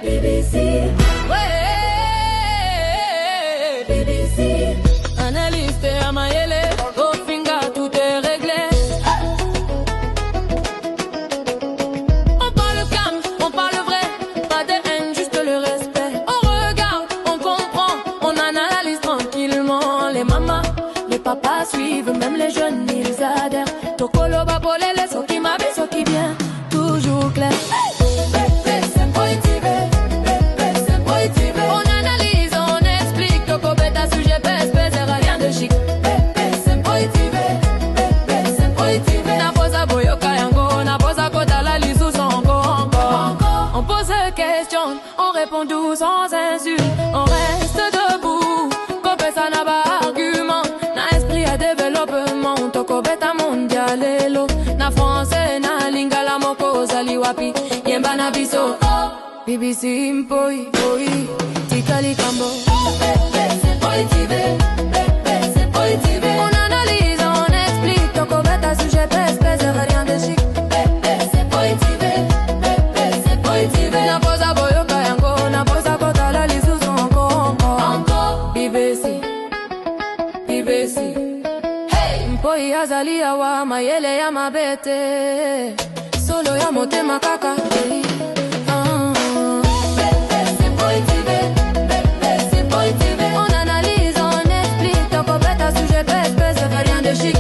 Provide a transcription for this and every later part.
BBC, ouais, BBC. Analyste à Mayele, au finger, tout est réglé. On parle calme, on parle vrai, pas de haine, juste le respect. On regarde, on comprend, on analyse tranquillement. Les mamas, les papas suivent, même les jeunes, ils adhèrent. Tokolo babolele, so qui m'a so qui vient, toujours clair. On analyse, on explique, Toko bêta sujet pèse, rien de chic. Na posa boyoka yango, na posa kota la lisou encore. On pose des questions, on répond doux sans insulte. On reste debout, Kope ça n'a pas argument. Na esprit à développement, Toko bêta mondialelo. Na français, na lingala moko zaliwapi, yemba na biso. BBC Mpoi, Tikali Kambo. On analyse, on explique, Toko bêta sujet pèse, rien de chic. Na posa boyoka yango, na posa kota la lisou encore. BBC, Mpoi azali awa, mayele ya mabete. Solo ya motema kaka, on analyse, on explique, Toko bêta sujet pèse, rien de chic.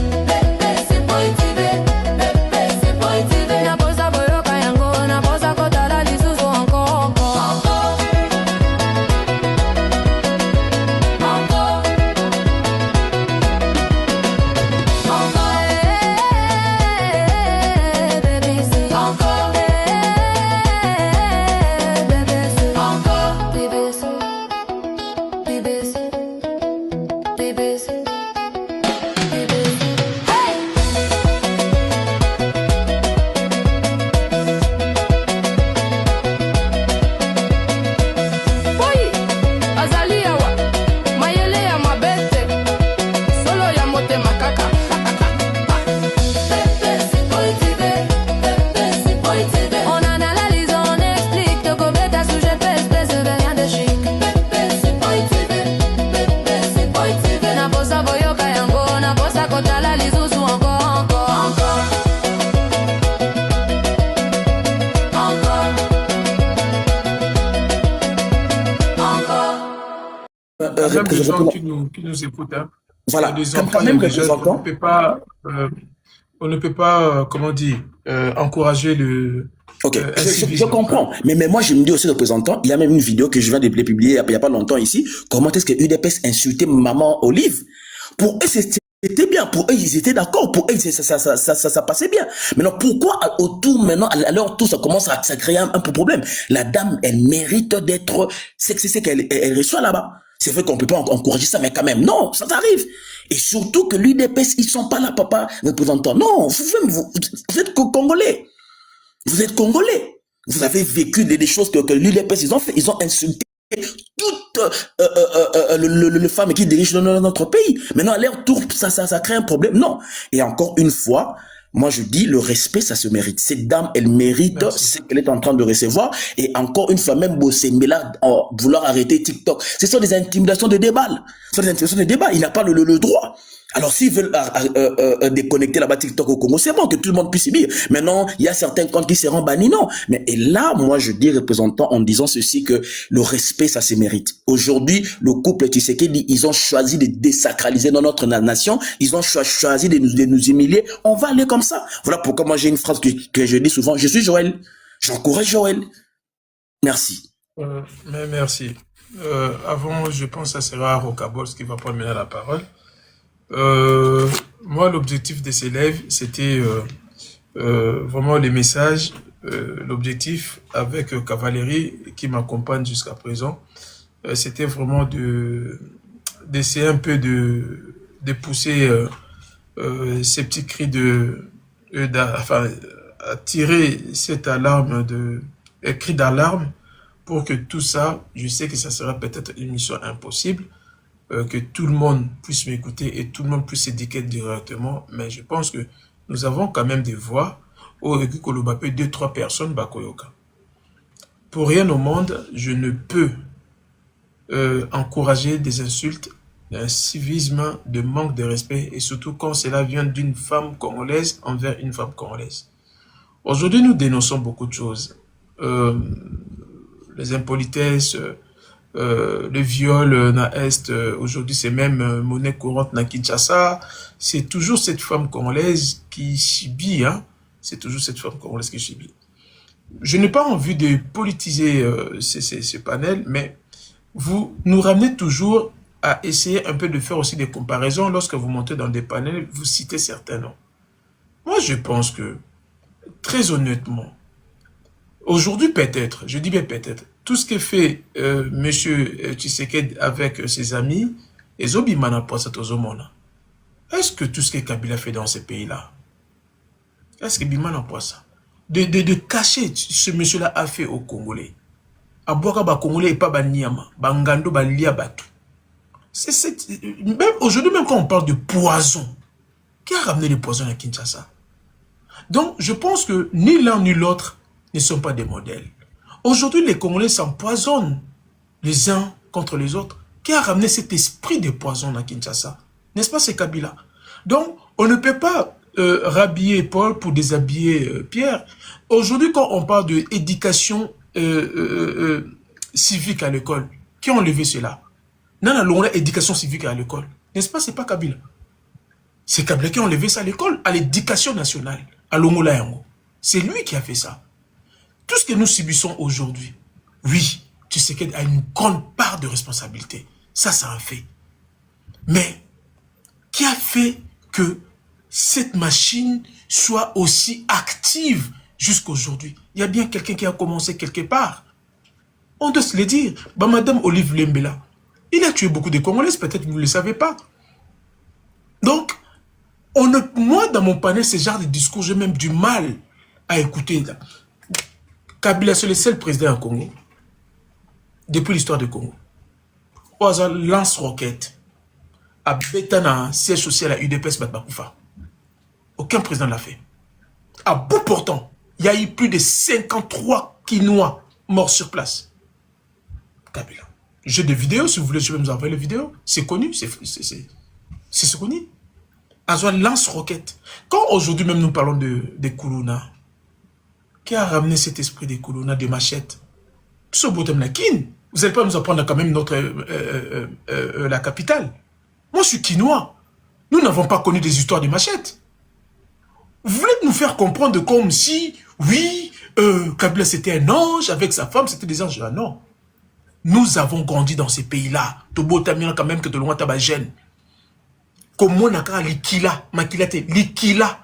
Na posa boyoka yango, na posa kota la lisou encore. On analyse, on explique, Toko bêta sujet pèse, rien de chic. Na posa boyoka yango, na posa kota la lisou encore. Même des gens qui nous écoutent, hein. Voilà, Des quand enfants, même des jeunes, représentant. on ne peut pas, comment dire, encourager le Ok, je incivisme. comprends. Mais moi, je me dis aussi, représentant, il y a même une vidéo que je viens de publier il y a pas longtemps ici. Comment est-ce que UDPS insultait maman Olive? Pour eux, c'était bien. Pour eux, ils étaient d'accord. Pour eux, ça passait bien. Maintenant, pourquoi maintenant, à leur tour, ça commence à créer un peu problème? La dame, elle mérite d'être, c'est qu'elle elle reçoit là-bas. C'est vrai qu'on peut pas encourager ça, mais quand même, non, ça arrive. Et surtout que l'UDPS, ils sont pas là, papa, représentant. Non, vous êtes Congolais. Vous êtes Congolais. Vous avez vécu des choses que l'UDPS, ils ont fait. Ils ont insulté toutes les femmes qui dirigent notre pays. Maintenant, à leur tour, ça crée un problème. Non. Et encore une fois, moi, je dis, le respect, ça se mérite. Cette dame, elle mérite ce qu'elle est en train de recevoir. Et encore une fois, même Bossembela, vouloir arrêter TikTok. Ce sont des intimidations de débat. Ce sont des intimidations de débat. Il n'a pas le droit. Alors, s'ils veulent déconnecter là-bas TikTok au Congo, c'est bon que tout le monde puisse y vivre. Maintenant, il y a certains comptes qui seront bannis, non. Mais et là, moi, je dis, représentant, en disant ceci, que le respect, ça se mérite. Aujourd'hui, le couple Tshisekedi, ils ont choisi de désacraliser dans notre nation. Ils ont choisi de nous humilier. On va aller comme ça. Voilà pourquoi moi, j'ai une phrase que je dis souvent. Je suis Joël. J'encourage Joël. Merci. Mais merci. Avant, je pense que ça sera Rocabos qui va prendre maintenant la parole. Moi, l'objectif de ces lives, c'était vraiment les messages, l'objectif avec Cavalerie qui m'accompagne jusqu'à présent, c'était vraiment d'essayer un peu de pousser ces petits cris enfin, tirer cette alarme cri d'alarme pour que tout ça, je sais que ça sera peut-être une mission impossible, que tout le monde puisse m'écouter et tout le monde puisse s'éduquer directement, mais je pense que nous avons quand même des voix au Kolobape 2-3 personnes bakoyoka. pour rien au monde, je ne peux encourager des insultes, un civisme, de manque de respect, et surtout quand cela vient d'une femme congolaise envers une femme congolaise. Aujourd'hui, nous dénonçons beaucoup de choses. Les impolitesses, le viol na Est, aujourd'hui c'est même monnaie courante na Kinshasa. C'est toujours cette femme congolaise qui subit, hein. C'est toujours cette femme congolaise qui subit. Je n'ai pas envie de politiser ce panel, mais vous nous ramenez toujours à essayer un peu de faire aussi des comparaisons. Lorsque vous montez dans des panels, vous citez certains noms. Moi, je pense que, très honnêtement, aujourd'hui peut-être, je dis bien peut-être, tout ce que fait M. Tshisekedi avec ses amis, est-ce que tout ce que Kabila fait dans ces pays-là, est-ce que Bimana pense ça? De cacher ce monsieur-là a fait aux Congolais. À boire ba Congolais et pas ba Niama, ba Ngando, ba Lia Batu. Aujourd'hui, même quand on parle de poison, qui a ramené le poison à Kinshasa? Donc, je pense que ni l'un ni l'autre ne sont pas des modèles. Aujourd'hui, les Congolais s'empoisonnent les uns contre les autres. Qui a ramené cet esprit de poison à Kinshasa? N'est-ce pas, c'est Kabila? Donc, on ne peut pas rhabiller Paul pour déshabiller Pierre. Aujourd'hui, quand on parle d'éducation civique à l'école, qui a enlevé cela? Non, non, l'éducation civique à l'école. N'est-ce pas, c'est pas Kabila. C'est Kabila qui a enlevé ça à l'école, à l'éducation nationale, à l'Ongola Yango. C'est lui qui a fait ça. Tout ce que nous subissons aujourd'hui, oui, tu sais qu'il y a une grande part de responsabilité. Ça, c'est un fait. Mais, qui a fait que cette machine soit aussi active jusqu'à aujourd'hui? Il y a bien quelqu'un qui a commencé quelque part. On doit se le dire. Bah, Madame Olive Lembela, il a tué beaucoup de Congolais, peut-être que vous ne le savez pas. Donc, moi, dans mon panel, ce genre de discours, j'ai même du mal à écouter. Kabila, c'est le seul président en Congo, depuis l'histoire du Congo. Oaza lance-roquette, à Bétana, siège social à UDPS Batbakoufa. Aucun président ne l'a fait. À bout portant, il y a eu plus de 53 Kinois morts sur place. Kabila. J'ai des vidéos, si vous voulez, je vais vous envoyer les vidéos. C'est connu, c'est connu. Azoua lance-roquette. Quand aujourd'hui même nous parlons de Koulouna, qui a ramené cet esprit de Koulouna, de machette? Vous n'allez pas nous apprendre quand même la capitale. Moi, je suis Kinois. Nous n'avons pas connu des histoires de machette. Vous voulez nous faire comprendre comme si, oui, Kabila c'était un ange, avec sa femme, c'était des anges. Ah non. Nous avons grandi dans ces pays-là. Tobo Tamina quand même que de loin Tabagène. Comme on a l'ikila, makila te, l'ikila.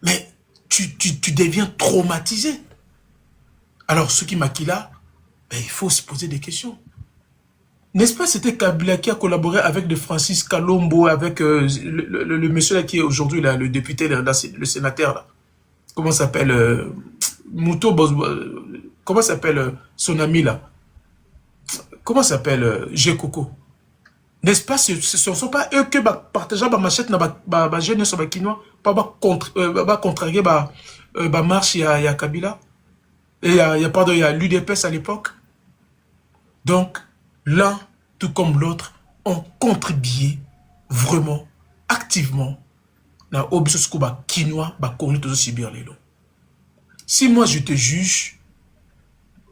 Mais tu deviens traumatisé. Alors, ceux qui maquillent, ben, il faut se poser des questions. N'est-ce pas, c'était Kabila qui a collaboré avec de Francis Kalombo, avec le monsieur là qui est aujourd'hui le député, le sénateur là. Comment s'appelle Mouto, comment s'appelle son ami là? Comment s'appelle Jekoko? N'est-ce pas, ce ne sont pas eux qui partagent ma machette na jeune sur Kinois, pas contrarier ma marche il y a Kabila. Et il y a l'UDPS à l'époque. Donc, l'un, tout comme l'autre, ont contribué vraiment, activement, dans l'objectif de Kinois, de subir les lots. Si moi je te juge,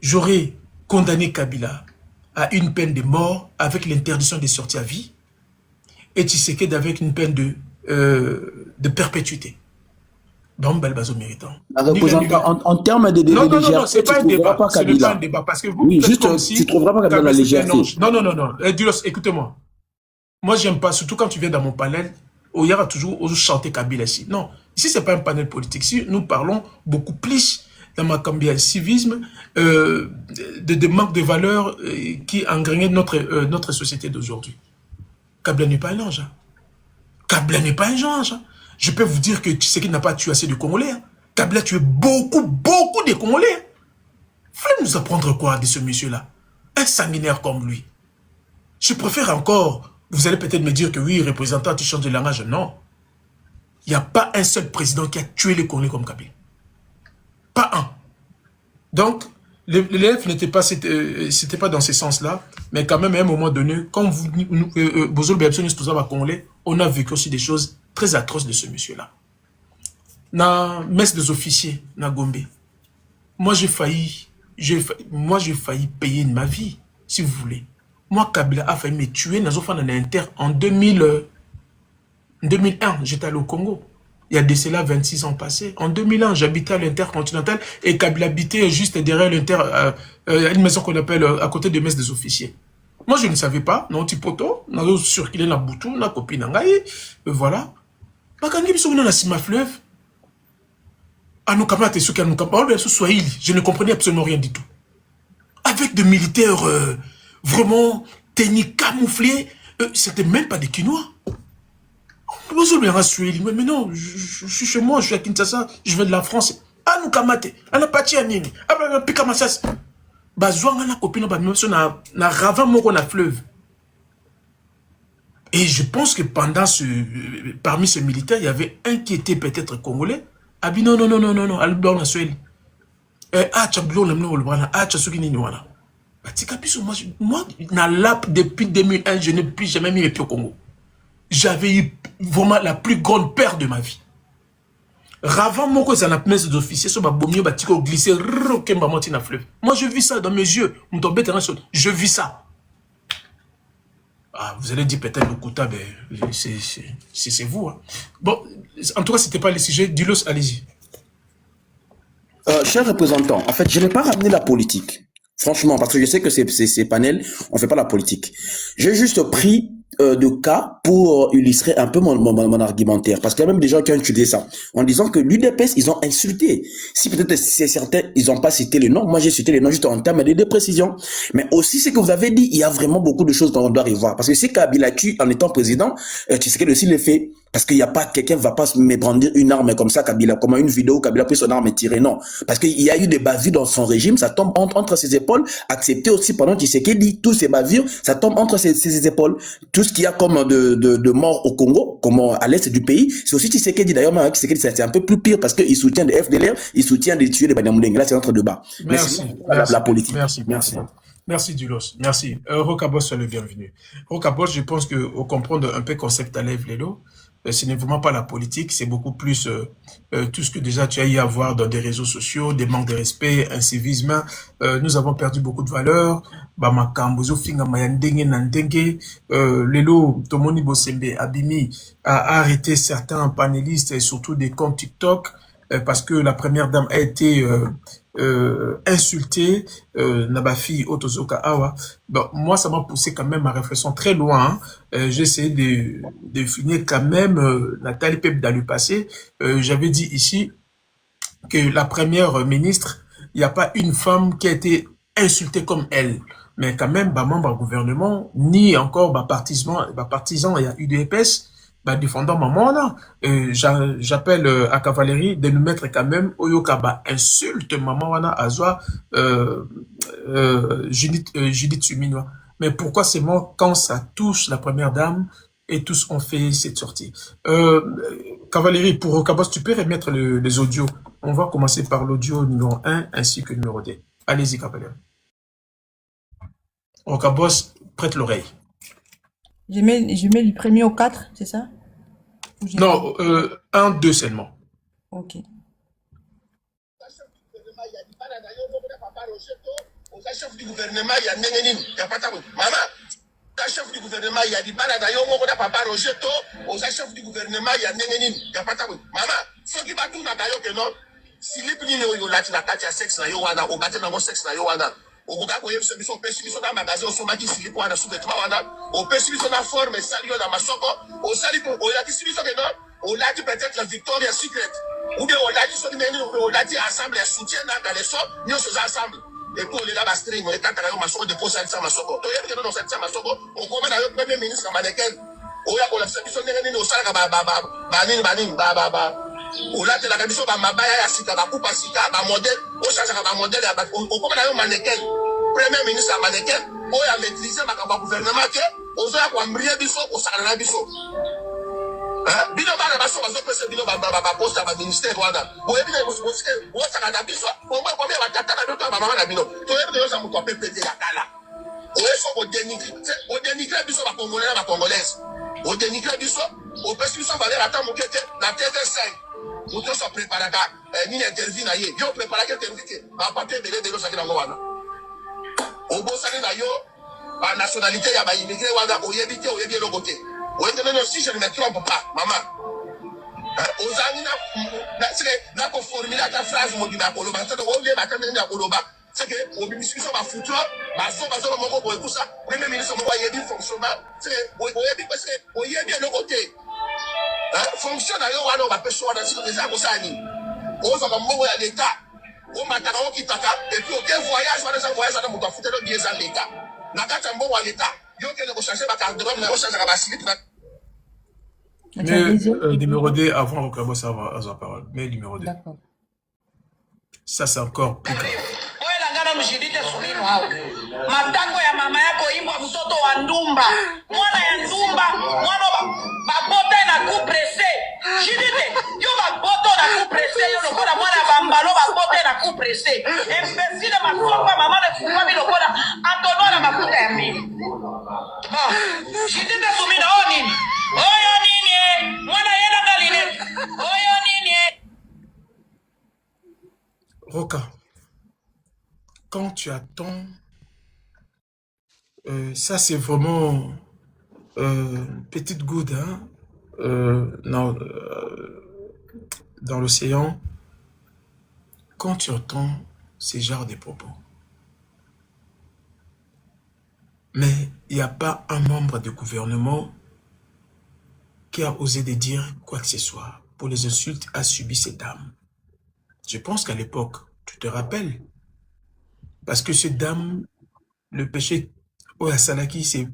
j'aurais condamné Kabila à une peine de mort avec l'interdiction de sortie à vie et Tshisekedi avec une peine de perpétuité. Donc, Balbazo méritant. En termes de non, c'est pas un débat. Ce n'est pas un débat. Parce que vous, oui, juste, comme si tu ne trouveras pas Kabila la légèreté. Non. Dulos, écoutez-moi. Moi, j'aime pas, surtout quand tu viens dans mon panel, où il y aura toujours chanter Kabila ici. Non, ici, ce n'est pas un panel politique. Ici, nous parlons beaucoup plus dans ma cambia civisme, de manque de valeurs qui engrainent notre société d'aujourd'hui. Kabila n'est pas un ange. Kabila n'est pas un ange. Je peux vous dire que Tshisekedi n'a pas tué assez de Congolais. Kabila a tué beaucoup de Congolais. Vous voulez nous apprendre quoi de ce monsieur-là? Un sanguinaire comme lui. Je préfère encore, vous allez peut-être me dire que oui, représentant, tu changes de langage. Non. Il n'y a pas un seul président qui a tué les Congolais comme Kabila. Pas un. Donc, L'élève n'était pas, c'était pas dans ce sens-là, mais quand même, à un moment donné, quand on a vécu aussi des choses très atroces de ce monsieur-là. Na messe des officiers, na Gombe. Moi, j'ai failli payer ma vie, si vous voulez. Moi, Kabila a failli me tuer dans un inter en 2001. J'étais allé au Congo. Il y a de cela 26 ans passés. En 2001, j'habitais à l'Intercontinental et Kabila habitait juste derrière une maison qu'on appelle à côté de messe des officiers. Moi, je ne savais pas. Non, petit poteau, non, circulé dans Boutou, na copine nangaï, voilà. Fleuve. Je ne comprenais absolument rien du tout. Avec des militaires vraiment techniques, camouflés, c'était même pas des Quinois. Mais non, je suis chez moi, je suis à Kinshasa, je viens de la France. Ah, nous kamate, on a pati à Nini, ah, Pikamassas. Bazouang, on a copine, on a ravin mon na fleuve. Et je pense que parmi ces militaires, il y avait un qui était peut-être congolais. Ah, non, Albert Nassuel. Ah, Tchablon, ah, Tchasuki Niniwana. Moi, dans l'app, depuis 2001, je n'ai plus jamais mis les pieds au Congo. J'avais eu vraiment la plus grande peur de ma vie. Ravant mon cause à la messe d'officier, sur ma bombe, batiko glissé, na fleuve. Moi, je vis ça dans mes yeux. Je vis ça. Ah, vous allez dire peut-être le quota, mais c'est vous. Hein. Bon, en tout cas, c'était pas le sujet. Dulos, allez-y. Cher représentant, en fait, je n'ai pas ramené la politique. Franchement, parce que je sais que ces panels, on fait pas la politique. J'ai juste pris de cas pour illustrer un peu mon argumentaire. Parce qu'il y a même des gens qui ont utilisé ça. En disant que l'UDPS, ils ont insulté. Si peut-être c'est certains, ils n'ont pas cité les noms. Moi, j'ai cité les noms juste en termes de précision. Mais aussi, ce que vous avez dit, il y a vraiment beaucoup de choses qu'on doit revoir. Parce que si Kabila tue en étant président, tu sais que aussi le fait. Parce qu'il n'y a pas, quelqu'un ne va pas me brandir une arme comme ça, Kabila, comme une vidéo, Kabila a pris son arme et tiré, non. Parce qu'il y a eu des bavures dans son régime, ça tombe entre ses épaules, accepté aussi pendant Tshisekedi, tous ces bavures, ça tombe entre ses épaules. Tout ce qu'il y a comme de morts au Congo, comme à l'est du pays, c'est aussi Tshisekedi. D'ailleurs, même Tshisekedi, c'est un peu plus pire parce qu'il soutient des FDLR, il soutient des tués des Banyamulenge. Là, c'est entre deux bas. Merci. La politique. Merci Dulos. Merci. Rokabos, sois le bienvenu. Rokabos, je pense que au comprendre un peu concept à lève Lelo, ce n'est vraiment pas la politique, c'est beaucoup plus tout ce que déjà tu as eu à voir dans des réseaux sociaux, des manques de respect, un civisme. Nous avons perdu beaucoup de valeurs. Bamakambozo finga mayandenge nandenge. Lelo Tomoni Bosembe Abimi a arrêté certains panélistes et surtout des comptes TikTok parce que la première dame a été insultée, Nabafi Otozoka Awa. Bon, moi, ça m'a poussé quand même à réflexion très loin. Hein. J'ai essayé de finir quand même Nathalie Pep dans le passé. J'avais dit ici que la première ministre, il n'y a pas une femme qui a été insultée comme elle. Mais quand même, membre du gouvernement, ni encore partisan, il y a eu des épaisses. Défendant maman là, j'appelle à cavalerie de nous mettre quand même Oyokaba insulte maman wana azwa Judith Suminwa. Mais pourquoi c'est moi quand ça touche la première dame et tous ont fait cette sortie. Cavalerie, pour Okabos, tu peux remettre les audios. On va commencer par l'audio numéro 1 ainsi que numéro 2. Allez-y, Cavalerie. Okabos, prête l'oreille. Je mets le premier au 4, c'est ça? Non, 1, 2 seulement. Ok. Chef du gouvernement, il y a Nenenine, il n'y a pas de maman. Chef du gouvernement, il y a des balades à Yongo, papa Rogeto. Aux chefs du gouvernement, il y a Nenenine, il n'y a pas de maman. Ceux qui battent tout dans le non, si les petits ne lati la tatia sexe na yowana, au bâtiment mon sexe na yowana. Au Bouga, vous avez ce sont pessimiste dans le magasin, au somati, si les points de sous-vêtements, au pessimiste dans la forme, salut dans ma soko, au salut pour au lati, si les non, au lati peut-être la victoire secrète. Ou bien au lati, au lati ensemble, un soutien dans les sons, nous sommes ensemble. Et pour les là, string, on est quand on a de poser ça, ma soko. Tu as dans cette ma soko, on commence avec le premier ministre mannequin. Oh, il y a pour la service, on est au salaire, au là, de la commission, Mabaya, Sika, Bakupa, Sika, modèle, au change à modèle, au commence avec mannequin. Premier ministre mannequin, oh, il a maîtrisé ma gouvernement, on a quoi, Mrie Bisso, au Sarana Bisso. Bino bana baso bazo pese bino ba poste ba ministère wana. Boye bino boske o saka na biso. O mwa kombe ba tata na biso ba mama na bino. pété la cala. Il faut dénigrer biso ba Congolais na ba Congolaises. On dénigrer biso, on peut se valeur attend mon kete la TV5. Nous tous préparés ni interview na ye. Yo préparé que interview ba papier belé de l'osaki na wana. Au bosani na yo ba nationalité ya ba immigré wanda oyebite oyebi lokote. Oyebite si je ne me trompe pas, maman. Ozani na ko formuler ta phrase mo di ba koloba, ça donc olie ba tande na koloba. C'est que au ministre ba futur, ba so moko boy pour ça. Même ministre mo yebi fonctionnement, c'est oyebi parce que oyebi lokote. Fonction na yo wana ba peso wana siko déjà ko sani. Oza ba moko ya l'état. O mataka o kitaka et puis aucun voyage wana ça voyage na moto futer bien za l'état. Na kata mbo wa l'état. Yo kele ko changer ba carte de na ko changer ba slip na. Mais numéro 2, avant on commence à avoir la parole. Mais numéro 2. D'accord. Ça c'est encore plus grave. Mshirite sulino hao matango ya mama yako imbwa mtoto wa ndumba mwana ya ndumba mwana babota na kupresse shirite yo babota na kupresse yo lokola mwana bambalo babota na kupresse imbecile masopa mama na kufa bilokola antonora mafuta ya mimi shirite sumina oyo nini mwana yena galine oyo nini Roka, quand tu attends, ça c'est vraiment petite goutte hein, dans l'océan. Quand tu entends ces genres de propos, mais il n'y a pas un membre du gouvernement qui a osé de dire quoi que ce soit pour les insultes à subi ces dames. Je pense qu'à l'époque, tu te rappelles, parce que cette dame, le péché Oyasalaki s'est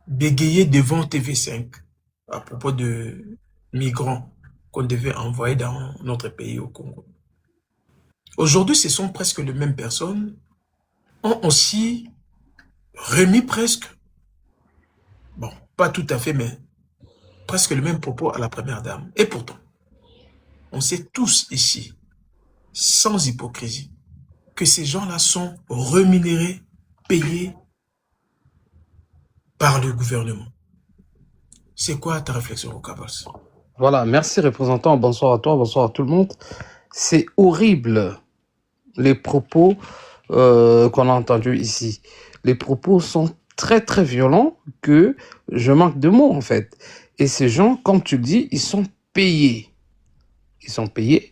bégayé devant TV5 à propos de migrants qu'on devait envoyer dans notre pays au Congo. Aujourd'hui, ce sont presque les mêmes personnes, ont aussi remis presque, bon, pas tout à fait, mais presque le même propos à la première dame. Et pourtant, on sait tous ici, sans hypocrisie, que ces gens-là sont rémunérés, payés par le gouvernement. C'est quoi ta réflexion, Rokabals? Voilà, merci représentant, bonsoir à toi, bonsoir à tout le monde. C'est horrible les propos qu'on a entendus ici. Les propos sont très très violents que je manque de mots en fait. Et ces gens, comme tu le dis, ils sont payés. Ils sont payés.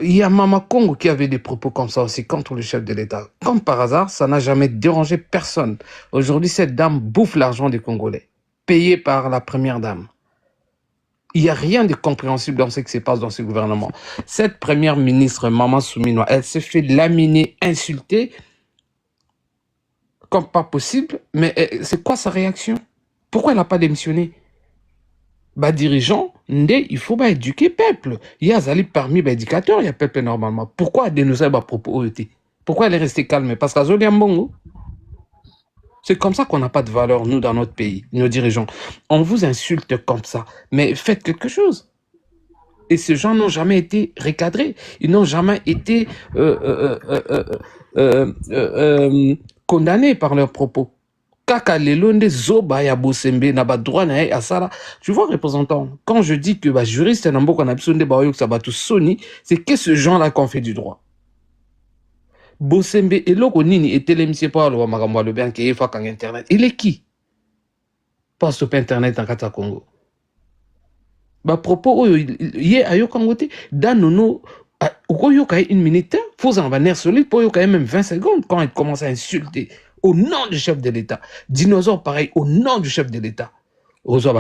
Il y a Mama Congo qui avait des propos comme ça aussi contre le chef de l'État. Comme par hasard, ça n'a jamais dérangé personne. Aujourd'hui, cette dame bouffe l'argent des Congolais, payé par la première dame. Il n'y a rien de compréhensible dans ce qui se passe dans ce gouvernement. Cette première ministre, Maman Souminois, elle s'est fait laminer, insulter, comme pas possible. Mais c'est quoi sa réaction? Pourquoi elle n'a pas démissionné? Bah, dirigeant, il faut éduquer le peuple. Il y a Zali parmi les éducateurs, il y a peuple normalement. Pourquoi dénoncer à propos OET? Pourquoi elle est restée calme? Parce qu'à Zoli Ambongo, c'est comme ça qu'on n'a pas de valeur, nous, dans notre pays, nos dirigeants. On vous insulte comme ça, mais faites quelque chose. Et ces gens n'ont jamais été recadrés. Ils n'ont jamais été condamnés par leurs propos. Tu vois, représentant, quand je dis que juriste, c'est que ce genre-là qu'on fait du droit. Bosembe et loko nini et télémisé par le magambo le bien qui est fait internet. Il est qui? Pas sur internet en Kata Congo. Bah propos hier à Yokangote dans nos une minute, faut en venir solide pour quand même 20 secondes quand il commence à insulter au nom du chef de l'État. Dinosaure pareil au nom du chef de l'État.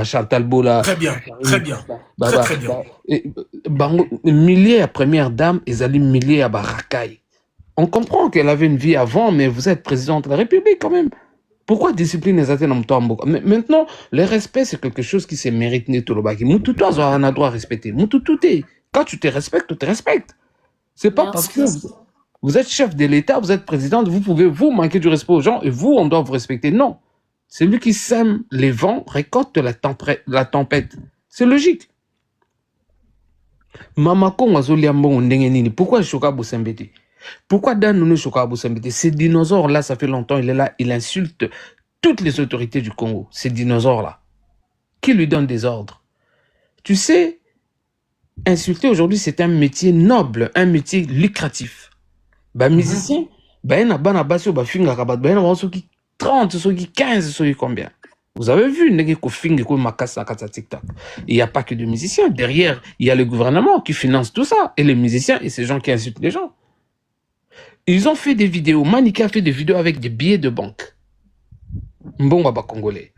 Chantal Bola. Très bien, très bien. Très bien. Milliers à première dame et Zali milliers à Barakai. On comprend qu'elle avait une vie avant, mais vous êtes présidente de la République quand même. Pourquoi discipline les atteint dans le maintenant, le respect, c'est quelque chose qui se mérite. Moutoutou a un droit à respecter. Moutoutou, quand tu te respectes, tu te respectes. C'est pas parce que vous êtes chef de l'État, vous êtes présidente, vous pouvez vous manquer du respect aux gens et vous, on doit vous respecter. Non. C'est lui qui sème les vents, récolte la tempête. C'est logique. Mama Kongo Azoliambon Ndengenini, pourquoi Choka Bosembeti? Pourquoi Dan Nono Choka Sambete? Ces dinosaures-là, ça fait longtemps, il est là, il insulte toutes les autorités du Congo. Ces dinosaures-là. Qui lui donne des ordres? Tu sais, insulter aujourd'hui, c'est un métier noble, un métier lucratif. Bah, musicien, bah, il y a un basio, bah, finga kabat, bah, il y a ceux qui 30, ceux qui 15, ceux qui combien? Vous avez vu, TikTok. Il n'y a pas que de musiciens. Derrière, il y a le gouvernement qui finance tout ça. Et les musiciens et ces gens qui insultent les gens. Ils ont fait des vidéos. Manika a fait des vidéos avec des billets de banque. Mbonga ba congolais.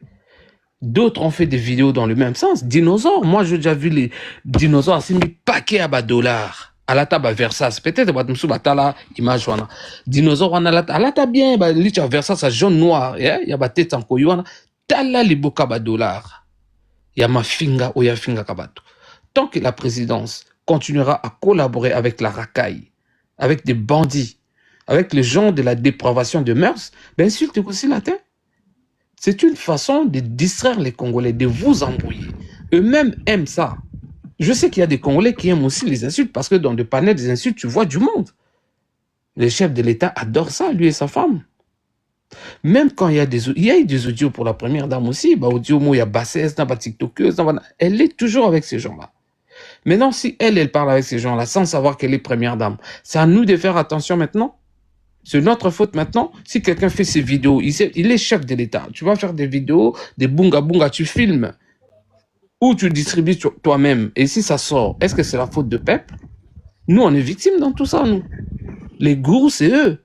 D'autres ont fait des vidéos dans le même sens. Dinosaures. Moi, j'ai déjà vu les dinosaures. C'est mis paquet à bas dollars. À la table Versace. Peut-être, batala, image, wana. Dinosaures, on a la table bien, licha Versace, jaune noir. Il y a ba tête en koyouana. Tala li boka ba dollar. Ya ma finga ou ya finga kabato. Tant que la présidence continuera à collaborer avec la racaille, avec des bandits, avec les gens de la dépravation de mœurs, bien sûr, tu aussi la tête. C'est une façon de distraire les Congolais, de vous embrouiller. Eux-mêmes aiment ça. Je sais qu'il y a des Congolais qui aiment aussi les insultes parce que dans le panel des insultes, tu vois du monde. Le chef de l'État adore ça, lui et sa femme. Même quand il y a eu des audios pour la première dame aussi, audio, il y a Bassès, TikTokeuse, elle est toujours avec ces gens-là. Maintenant, si elle parle avec ces gens-là sans savoir qu'elle est première dame, c'est à nous de faire attention maintenant. C'est notre faute maintenant. Si quelqu'un fait ses vidéos, il est chef de l'État. Tu vas faire des vidéos, des bunga, tu filmes ou tu distribues toi-même. Et si ça sort, est-ce que c'est la faute de peuple? Nous, on est victimes dans tout ça, nous. Les gourous, c'est eux.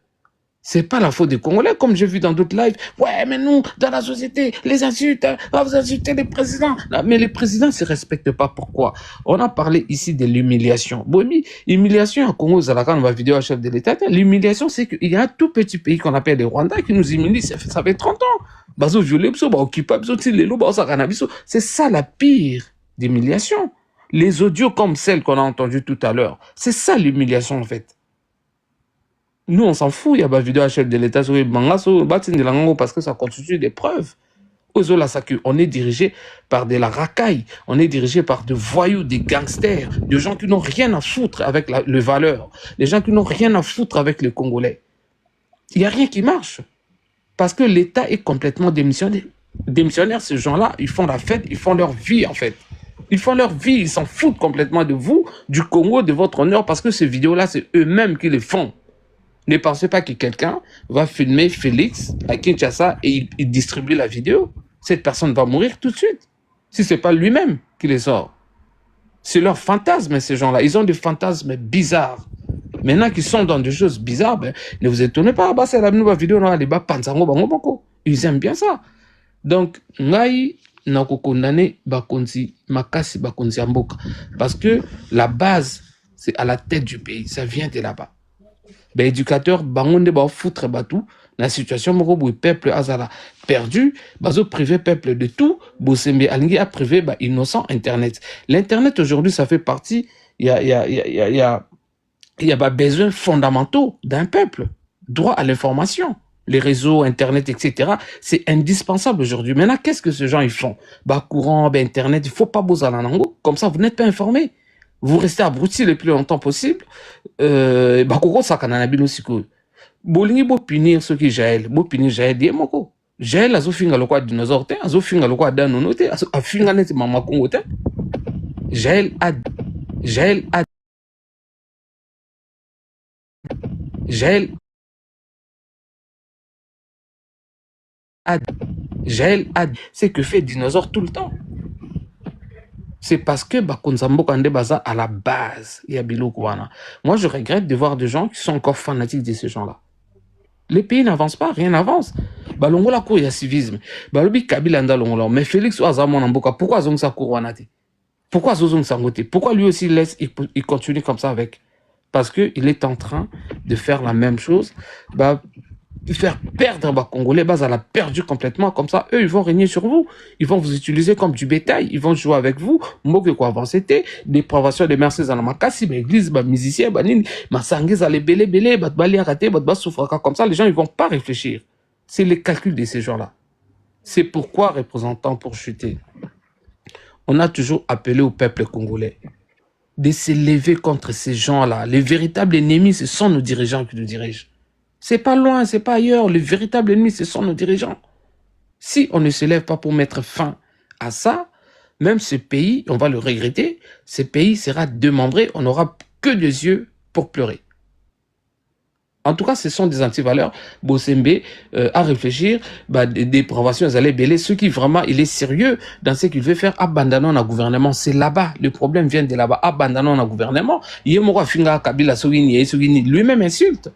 C'est pas la faute des Congolais, comme j'ai vu dans d'autres lives. Ouais, mais nous, dans la société, les insultes, vous insultez les présidents. Non, mais les présidents ne se respectent pas. Pourquoi? On a parlé ici de l'humiliation. Bon, humiliation à Congo, Zalakan, ma vidéo à chef de l'État. L'humiliation, c'est qu'il y a un tout petit pays qu'on appelle le Rwanda qui nous humilie. Ça fait 30 ans. C'est ça la pire d'humiliation. Les audios comme celles qu'on a entendues tout à l'heure. C'est ça l'humiliation, en fait. Nous, on s'en fout, il y a des vidéos à chef de l'État parce que ça constitue des preuves. On est dirigé par de la racaille, on est dirigé par des voyous, des gangsters, des gens qui n'ont rien à foutre avec les valeurs, des gens qui n'ont rien à foutre avec les Congolais. Il n'y a rien qui marche. Parce que l'État est complètement démissionnaire. Démissionnaire, ces gens-là, ils font la fête, ils font leur vie, en fait. Ils font leur vie, ils s'en foutent complètement de vous, du Congo, de votre honneur, parce que ces vidéos-là, c'est eux-mêmes qui les font. Ne pensez pas que quelqu'un va filmer Félix à Kinshasa et il distribue la vidéo. Cette personne va mourir tout de suite. Si ce n'est pas lui-même qui les sort. C'est leur fantasme, ces gens-là. Ils ont des fantasmes bizarres. Maintenant qu'ils sont dans des choses bizarres, ne vous étonnez pas. C'est la nouvelle vidéo. Ils aiment bien ça. Donc, ngai nako condamné bakonzi makasi bakonzi amboka. Parce que la base, c'est à la tête du pays. Ça vient de là-bas. Éducateur bangonde ba foutre batou la situation moko boy peuple azala perdu bazo privé peuple de tout bosembe alingi a privé innocent internet. L'internet aujourd'hui ça fait partie il y a besoins fondamentaux d'un peuple, droit à l'information, les réseaux internet etc. c'est indispensable aujourd'hui. Maintenant qu'est-ce que ces gens ils font? Courant internet, il faut pas bosser nango comme ça vous n'êtes pas informé. Vous restez abrutis le plus longtemps possible. Bakoko sakana bino siko. Bolingi bo punir ceux qui Jaël, bo punir Jaël die moko. Jaël azo finga lokwa dinosaure te, azo finga lokwa danono te, azo finga net mama Congo te. Jaël a c'est que fait dinosaure tout le temps. C'est parce que Bakonzambo Kande Baza à la base, il y a Bilokwana. Moi, je regrette de voir des gens qui sont encore fanatiques de ces gens-là. Les pays n'avancent pas, rien n'avance. Balongola cour, il y a civisme. Balobi Kabila Ndalongola. Mais Félix Oazamon Namboka, pourquoi Zong sa cour wanate? Pourquoi Zozong Sangote? Pourquoi lui aussi il continue comme ça avec? Parce qu'il est en train de faire la même chose. Faire perdre les Congolais, elle a perdu complètement. Comme ça, eux, ils vont régner sur vous. Ils vont vous utiliser comme du bétail. Ils vont jouer avec vous. Moi, que quoi avant, c'était dépravation des mercenaires dans ma casse, l'église, musicien, ma sanguise, les belé, bali raté, souffraka. Comme ça, les gens, ils vont pas réfléchir. C'est les calculs de ces gens-là. C'est pourquoi, représentants pour chuter, on a toujours appelé au peuple congolais de s'élever contre ces gens-là. Les véritables ennemis, ce sont nos dirigeants qui nous dirigent. C'est pas loin, c'est pas ailleurs. Le véritable ennemi, ce sont nos dirigeants. Si on ne se lève pas pour mettre fin à ça, même ce pays, on va le regretter, ce pays sera démembré, on n'aura que des yeux pour pleurer. En tout cas, ce sont des antivaleurs. Bossembe, à réfléchir, des provocations, allaient bêler. Ceux qui vraiment, il est sérieux dans ce qu'il veut faire, abandonnons le gouvernement. C'est là-bas. Le problème vient de là-bas. Abandonnons le gouvernement. Lui-même insulte.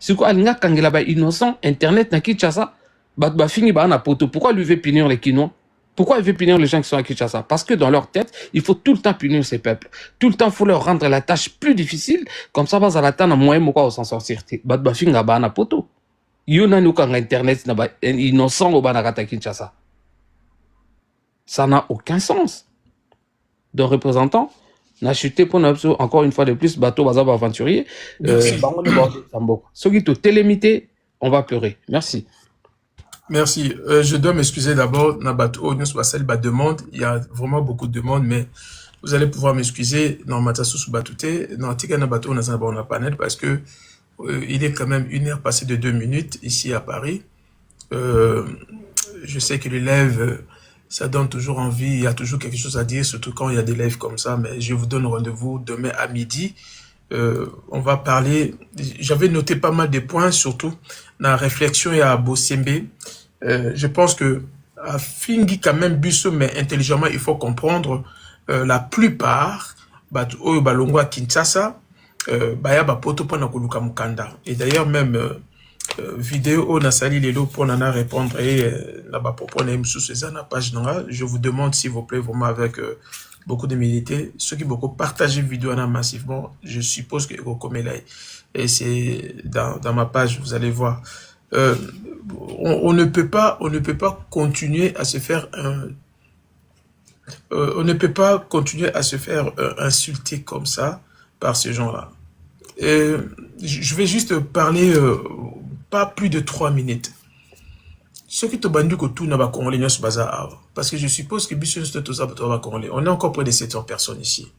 C'est quoi, il y a innocent, Internet, n'a Kinshasa. Pourquoi lui veut punir les Kinois? Pourquoi il veut punir les gens qui sont à Kinshasa? Parce que dans leur tête, il faut tout le temps punir ces peuples. Tout le temps, il faut leur rendre la tâche plus difficile. Comme ça, à la temps, moyen de s'en sortir. Internet, innocent au Banagata Kinshasa. Ça n'a aucun sens. Donc, représentant, n'a chuté pour nous, encore une fois de plus, bateau, bazar, aventurier. Ceux qui te télémité, on va pleurer. Merci. Merci. Je dois m'excuser d'abord. Nabato, nous sommes la demande. Il y a vraiment beaucoup de demandes, mais vous allez pouvoir m'excuser. Non, Matassou Batouté. Non, Tika Nabato, on a panel parce que il est quand même 1 heure passée de 2 minutes ici à Paris. Je sais que les lives, ça donne toujours envie. Il y a toujours quelque chose à dire, surtout quand il y a des lives comme ça. Mais je vous donne rendez-vous demain à midi. On va parler. J'avais noté pas mal de points, surtout dans la réflexion et à Bossembe. Je pense que à Fingi quand même Busso, mais intelligemment, il faut comprendre la plupart au Balongwa Kinshasa, baya ba poto pona koluka mukanda. Et d'ailleurs même vidéo on a sali lelo pour nana répondre et là bas pour prendre sous la page nanga. Je vous demande s'il vous plaît vraiment avec beaucoup d'humilité, ceux qui beaucoup partagent vidéo massivement, je suppose que vous connaissez. Et c'est dans ma page, vous allez voir. On ne peut pas continuer à se faire insulter comme ça par ces gens-là. Je vais juste parler pas plus de 3 minutes. Ceux qui te bandent que tout n'a pas congolais sur bazar, parce que je suppose que on est encore près de 700 personnes ici.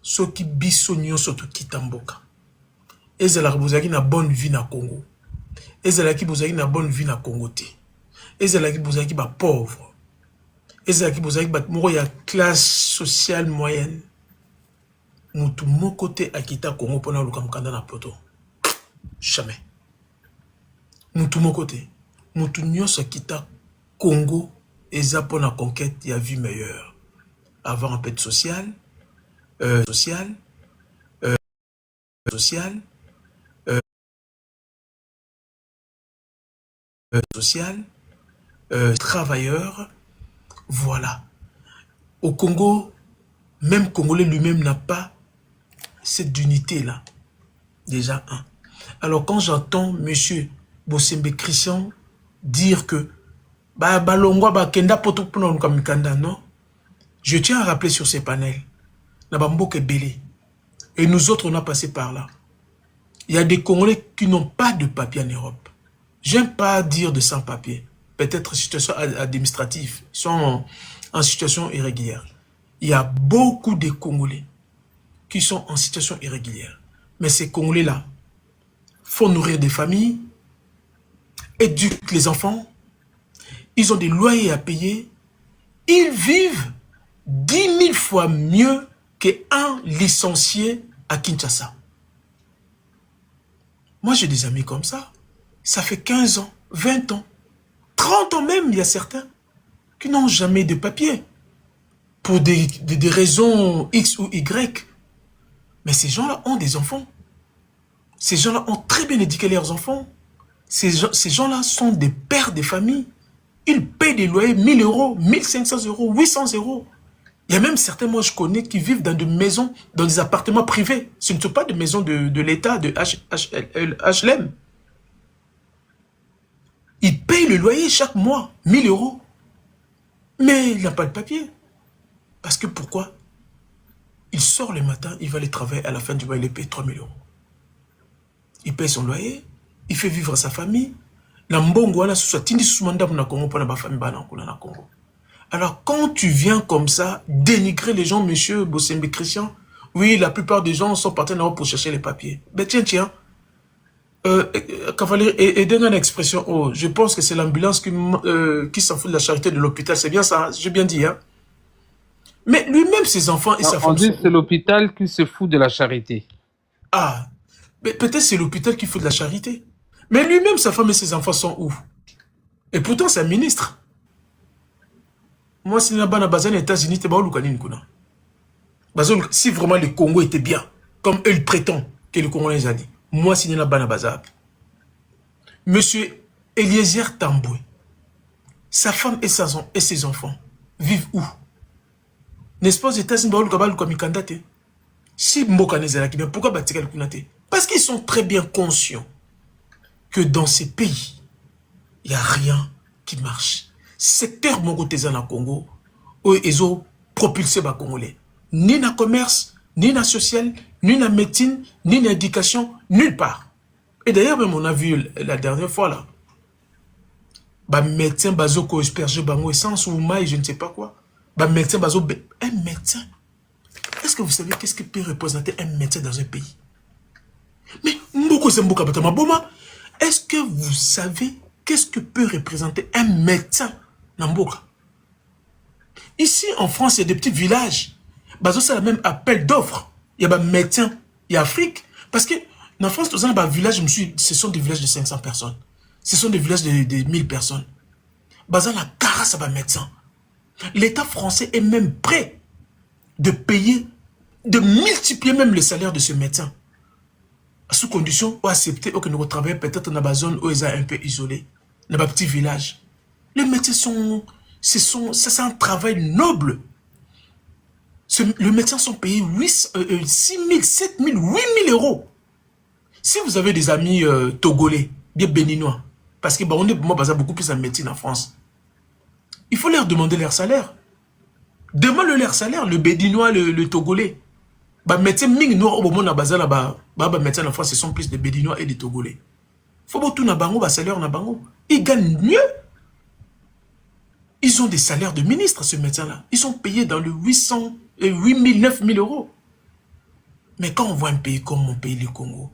Ceux qui bisognon surtout qui tamboka. Et c'est la qui na bonne vie na Congo. Et c'est la qui na bonne vie na Congo té. Et c'est la qui ba pauvre. Et c'est la qui ba ya classe sociale moyenne. Mutu mon côté akita Congo pona luka mukanda na poto. Jamais. Mutu mon côté. Mutu nyonso akita Congo eza pona conquête ya vie meilleure. Avoir un peu de social, travailleur, voilà. Au Congo, même Congolais lui-même n'a pas cette unité-là. Déjà, un. Alors, quand j'entends monsieur Bossembe Christian dire que balongwa ba kenda poto pona lukamikanda, non, je tiens à rappeler sur ces panels, Nabamboke Belé. Et nous autres, on a passé par là. Il y a des Congolais qui n'ont pas de papier en Europe. J'aime pas dire de sans-papier. Peut-être situation administrative. Ils sont en situation irrégulière. Il y a beaucoup de Congolais qui sont en situation irrégulière. Mais ces Congolais-là font nourrir des familles, éduquent les enfants, ils ont des loyers à payer, ils vivent 10 000 fois mieux qu'un licencié à Kinshasa. Moi, j'ai des amis comme ça. Ça fait 15 ans, 20 ans, 30 ans même, il y a certains qui n'ont jamais de papier. Pour des raisons X ou Y. Mais ces gens-là ont des enfants. Ces gens-là ont très bien éduqué leurs enfants. Ces gens-là sont des pères de famille. Ils payent des loyers 1000 euros, 1500 euros, 800 euros. Il y a même certains, moi je connais, qui vivent dans des maisons, dans des appartements privés. Ce ne sont pas des maisons de l'État, de HLM. Ils payent le loyer chaque mois, 1000 euros. Mais il n'a pas de papier. Parce que pourquoi? Il sort le matin, il va aller travailler, à la fin du mois, il paye 3000 euros. Il paye son loyer, il fait vivre sa famille. Na mbongo wana soit tindi sumanda na Congo pour na famille bana na Congo. Alors, quand tu viens comme ça, dénigrer les gens, monsieur Bossembe Christian, oui, la plupart des gens sont partis là-haut pour chercher les papiers. Ben tiens, Cavalier, et donne une expression, oh, je pense que c'est l'ambulance qui s'en fout de la charité de l'hôpital, c'est bien ça, j'ai bien dit, hein. Mais lui-même, ses enfants et sa On femme... dit que c'est l'hôpital qui se fout de la charité. Ah, mais peut-être c'est l'hôpital qui fout de la charité. Mais lui-même, sa femme et ses enfants sont où? Et pourtant, c'est un ministre. Moi, si je suis aux États-Unis, si vraiment le Congo était bien, comme eux le prétendent que le Congo les a dit, moi, si je suis à Monsieur Eliezer Tamboué, sa femme et ses enfants vivent où? N'est-ce pas aux États-Unis, si Mboka Nezalaki, pourquoi Batika Kunate? Parce qu'ils sont très bien conscients que dans ces pays, il n'y a rien qui marche. Secteur mon côté dans le Congo, où ils ont propulsé les Congolais. Ni dans le commerce, ni dans le social, ni dans la médecine, ni dans l'éducation, nulle part. Et d'ailleurs, même on a vu la dernière fois là, bah médecin bazoko asperger bango essence ou maille, je ne sais pas quoi. Bah médecin bazo, un médecin. Est-ce que vous savez qu'est-ce que peut représenter un médecin dans un pays? Mais est-ce que vous savez qu'est-ce que peut représenter un médecin dans Mboka? Ici en France, il y a des petits villages. C'est le même appel d'offres. Il y a des médecins, il y a Afrique. Parce que en France, dans un village, ce sont des villages de 500 personnes. Ce sont des villages de 1000 personnes. La carasse à médecin. L'État français est même prêt de payer, de multiplier même le salaire de ce médecin. Sous condition, ou accepter que nous travaillons peut-être dans la zone où ils sont un peu isolés, dans un petit village. Les médecins c'est un travail noble. Les médecins sont payés 6 000, 7 000, 8 000 euros. Si vous avez des amis togolais, bien béninois, parce que on est beaucoup plus en médecine en France, il faut leur demander leur salaire. Demande leur salaire, le béninois, le togolais. Médecins noir au moment où médecins en France, ce sont plus des béninois et des togolais. Il faut tout na bango, salaire na bango. Ils gagnent mieux. Ils ont des salaires de ministre, ce médecin-là. Ils sont payés dans le 800, 8 000, 9 000 euros. Mais quand on voit un pays comme mon pays, le Congo,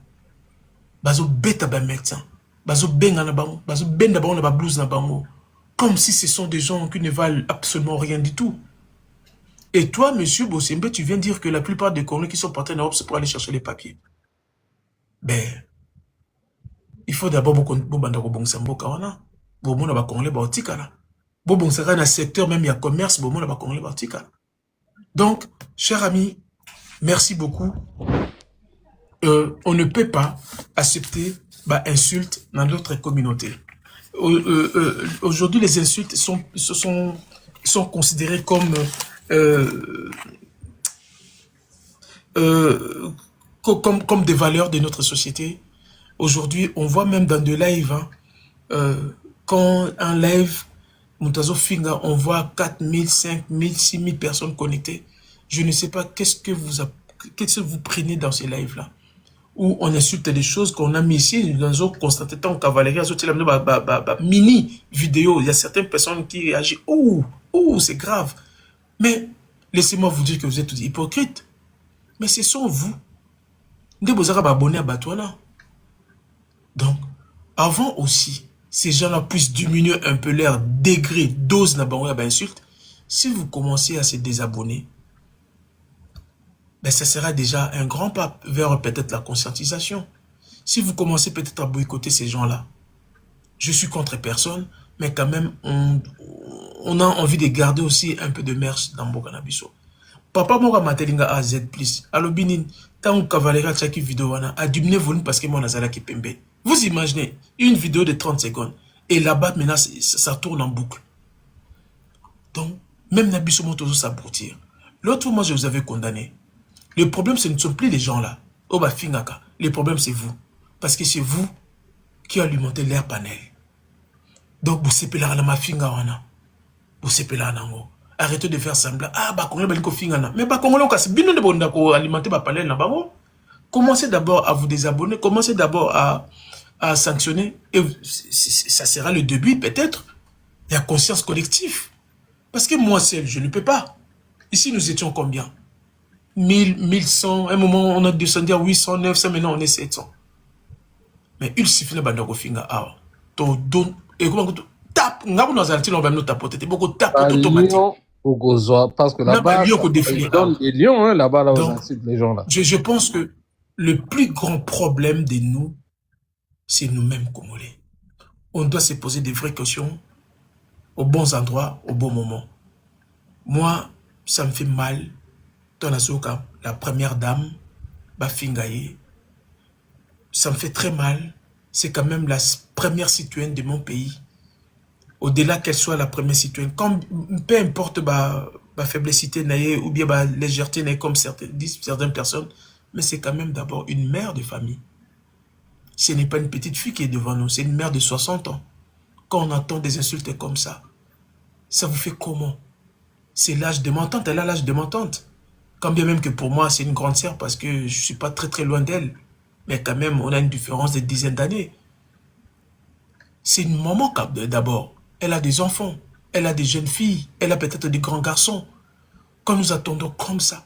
bazo beta ba médecin, bazo benga na bango, bazo benda bango na ba blouse na bango, comme si ce sont des gens qui ne valent absolument rien du tout. Et toi, monsieur Bossembe, tu viens dire que la plupart des Congolais qui sont partis en Europe, c'est pour aller chercher les papiers. Ben, il faut d'abord beaucoup dans le secteur même il y a commerce, donc, chers amis, merci beaucoup. On ne peut pas accepter insultes dans notre communauté. Aujourd'hui, les insultes sont considérées comme comme des valeurs de notre société. Aujourd'hui, on voit même dans des lives, quand un live, Moutazo Finga, on voit 4 000, 5 000, 6 000 personnes connectées. Je ne sais pas qu'est-ce que vous prenez dans ces lives-là, où on insulte des choses qu'on a mis ici, dans un constaté tant cavalerie, mini vidéo. Il y a certaines personnes qui réagissent. Oh, c'est grave. Mais laissez-moi vous dire que vous êtes tous hypocrites. Mais ce sont vous. Vous avez abonné à Batouana. Donc, avant aussi, ces gens-là puissent diminuer un peu leur degré, dose d'insulte. Si vous commencez à se désabonner, ça sera déjà un grand pas vers peut-être la conscientisation. Si vous commencez peut-être à boycotter ces gens-là, je suis contre personne, mais quand même, on a envie de garder aussi un peu de merch dans Bokanabiso. Papa Mora Matelinga AZ+. Alors, Binin, quand on cavalerie chaque vidéo, a diminué volume parce que moi, Nazala qui pembe. Vous imaginez, une vidéo de 30 secondes, et là-bas, maintenant, ça tourne en boucle. Donc, même Nabiso Motozo s'abrutir. L'autre fois, moi, je vous avais condamné. Le problème, ce ne sont plus les gens là. Oba Fingaka. Le problème, c'est vous. Parce que c'est vous qui alimentez l'air panel. Donc, vous savez là, ma finga wana. Vous savez là, nango. Arrêtez de faire semblant. Ah, bah, Congolais, baliko fingana. Mais bah, Congolais, c'est bien de bon d'accord alimenter ma panel là-bas. Commencez d'abord à vous désabonner. Commencez d'abord à sanctionner. Et ça sera le début, peut-être, de la conscience collective. Parce que moi seul, je ne peux pas. Ici, nous étions combien? 1000, 1100, à un moment, on a descendu à 800, 900, maintenant on est 700. Mais il suffit de bande finga ah. To don et comment tape, ngabo nos articles on va nous tapoter, beaucoup tape automatique. Lyon, au Gozoa, parce que là-bas, ils donnent des lions, hein, là-bas, là, aux insultes, les gens là. Je pense que le plus grand problème de nous, c'est nous-mêmes Congolais. On doit se poser des vraies questions aux bons endroits, au bon moment. Moi, ça me fait mal. La première dame, Bafingaye, ça me fait très mal. C'est quand même la première citoyenne de mon pays. Au-delà qu'elle soit la première citoyenne, comme, peu importe ma faiblesse ou bien ma légèreté comme certaines personnes, mais c'est quand même d'abord une mère de famille. Ce n'est pas une petite fille qui est devant nous, c'est une mère de 60 ans. Quand on entend des insultes comme ça vous fait comment? C'est l'âge de mon tante, elle a l'âge de mon tante. Quand bien même que pour moi, c'est une grande sœur parce que je ne suis pas très très loin d'elle. Mais quand même, on a une différence de dizaines d'années. C'est une maman d'abord. Elle a des enfants, elle a des jeunes filles, elle a peut-être des grands garçons. Quand nous attendons comme ça,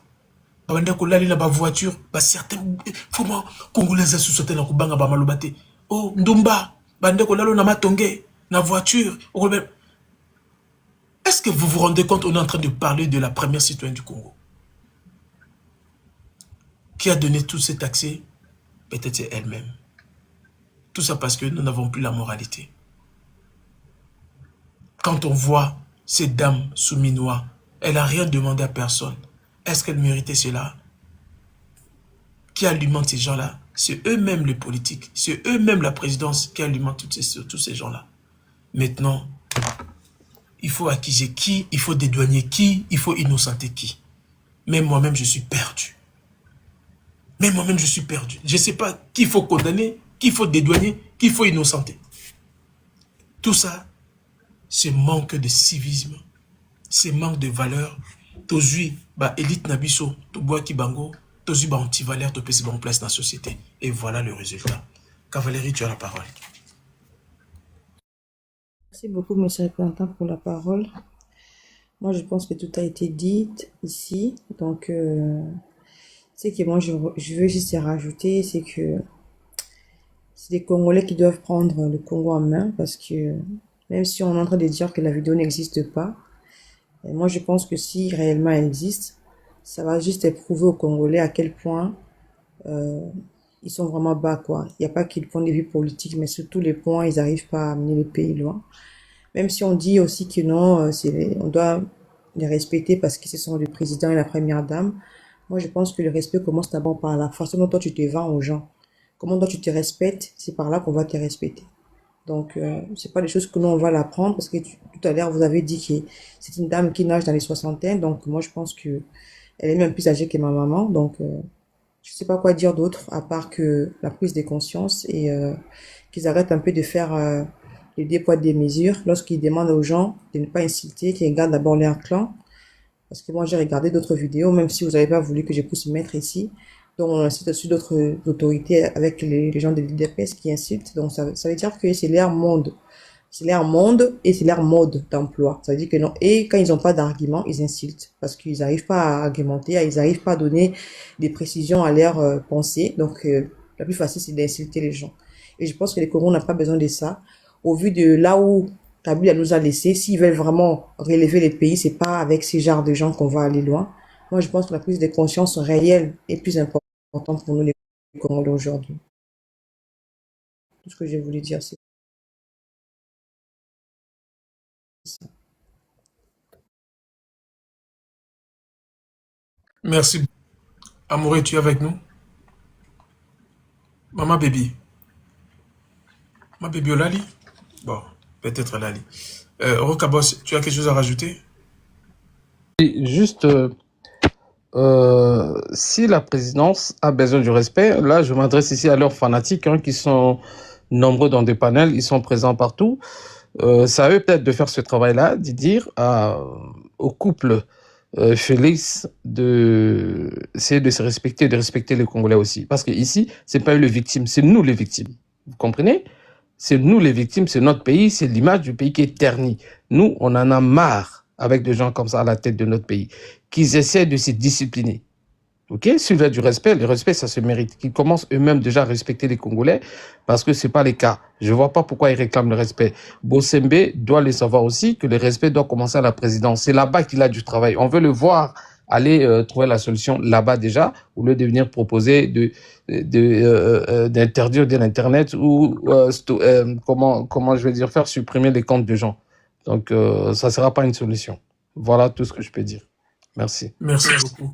voiture, certains, faut moi, Congolais sous-sauter dans Kubanga Bamalobate. Oh, Ndumba, bandeko lalo na matonge, na voiture. Est-ce que vous vous rendez compte, on est en train de parler de la première citoyenne du Congo qui a donné tout cet accès? Peut-être c'est elle-même. Tout ça parce que nous n'avons plus la moralité. Quand on voit cette dame souminois, elle n'a rien demandé à personne. Est-ce qu'elle méritait cela? Qui alimente ces gens-là? C'est eux-mêmes les politiques. C'est eux-mêmes la présidence qui alimente tous ces gens-là. Maintenant, il faut accuser qui? Il faut dédouaner qui? Il faut innocenter qui? Même moi-même, je suis perdu. Même moi-même, je suis perdu. Je ne sais pas qui faut condamner, qui faut dédouaner, qui faut innocenter. Tout ça, c'est manque de civisme, c'est manque de valeur. Tozui, élite nabiso, toboa kibango, tozui anti-valeur, topesi en place dans la société. Et voilà le résultat. Cavalerie, tu as la parole. Merci beaucoup, monsieur le représentant, pour la parole. Moi, je pense que tout a été dit ici. Donc, ce que moi, je veux juste rajouter, c'est que c'est des Congolais qui doivent prendre le Congo en main parce que même si on est en train de dire que la vidéo n'existe pas, moi, je pense que si réellement elle existe, ça va juste prouver aux Congolais à quel point ils sont vraiment bas, quoi. Il n'y a pas que le point de vue politique, mais sur tous les points, ils n'arrivent pas à amener le pays loin. Même si on dit aussi que non, on doit les respecter parce que ce sont le président et la première dame. Moi, je pense que le respect commence d'abord par la façon dont toi tu te vends aux gens. Comment toi tu te respectes, c'est par là qu'on va te respecter. Donc, c'est pas des choses que nous on va l'apprendre parce que tout à l'heure vous avez dit que c'est une dame qui nage dans les soixantaines. Donc, moi, je pense que elle est même plus âgée que ma maman. Donc, je sais pas quoi dire d'autre à part que la prise de conscience et qu'ils arrêtent un peu de faire les deux poids des mesures lorsqu'ils demandent aux gens de ne pas insulter, qu'ils regardent d'abord leur clan. Parce que moi, j'ai regardé d'autres vidéos, même si vous n'avez pas voulu que je puisse mettre ici. Donc, on incite aussi d'autres autorités avec les gens de l'IDPS qui insultent. Donc, ça veut dire que c'est leur monde. C'est leur monde et c'est leur mode d'emploi. Ça veut dire que non. Et quand ils n'ont pas d'argument, ils insultent. Parce qu'ils n'arrivent pas à argumenter, ils n'arrivent pas à donner des précisions à leur pensée. Donc, la plus facile, c'est d'insulter les gens. Et je pense que les Congolais n'ont pas besoin de ça. Au vu de là où Kabila nous a laissé, s'ils veulent vraiment relever les pays, c'est pas avec ces genres de gens qu'on va aller loin. Moi, je pense que la prise de conscience réelle est plus importante pour nous les Congolais aujourd'hui. Tout ce que j'ai voulu dire, c'est ça. Merci. Amoureux, tu es avec nous? Maman baby. Ma baby Olali? Bon, peut-être Lali. Rokabos, tu as quelque chose à rajouter? Juste, si la présidence a besoin du respect, là, je m'adresse ici à leurs fanatiques qui sont nombreux dans des panels, ils sont présents partout. Ça a eux peut-être de faire ce travail-là, de dire au couple Félix d'essayer de se respecter, de respecter les Congolais aussi. Parce que ici, c'est pas eux les victimes, c'est nous les victimes. Vous comprenez? C'est nous les victimes, c'est notre pays, c'est l'image du pays qui est ternie. Nous, on en a marre avec des gens comme ça à la tête de notre pays, qu'ils essaient de se discipliner. Ok, s'il y a du respect, le respect, ça se mérite. Qu'ils commencent eux-mêmes déjà à respecter les Congolais, parce que c'est pas le cas. Je vois pas pourquoi ils réclament le respect. Bossembe doit le savoir aussi, que le respect doit commencer à la présidence. C'est là-bas qu'il a du travail. On veut le voir aller trouver la solution là-bas déjà, au lieu de venir proposer d'interdire de l'Internet ou comment je vais dire, faire supprimer les comptes de gens. Donc, ça sera pas une solution. Voilà tout ce que je peux dire. Merci. Merci beaucoup.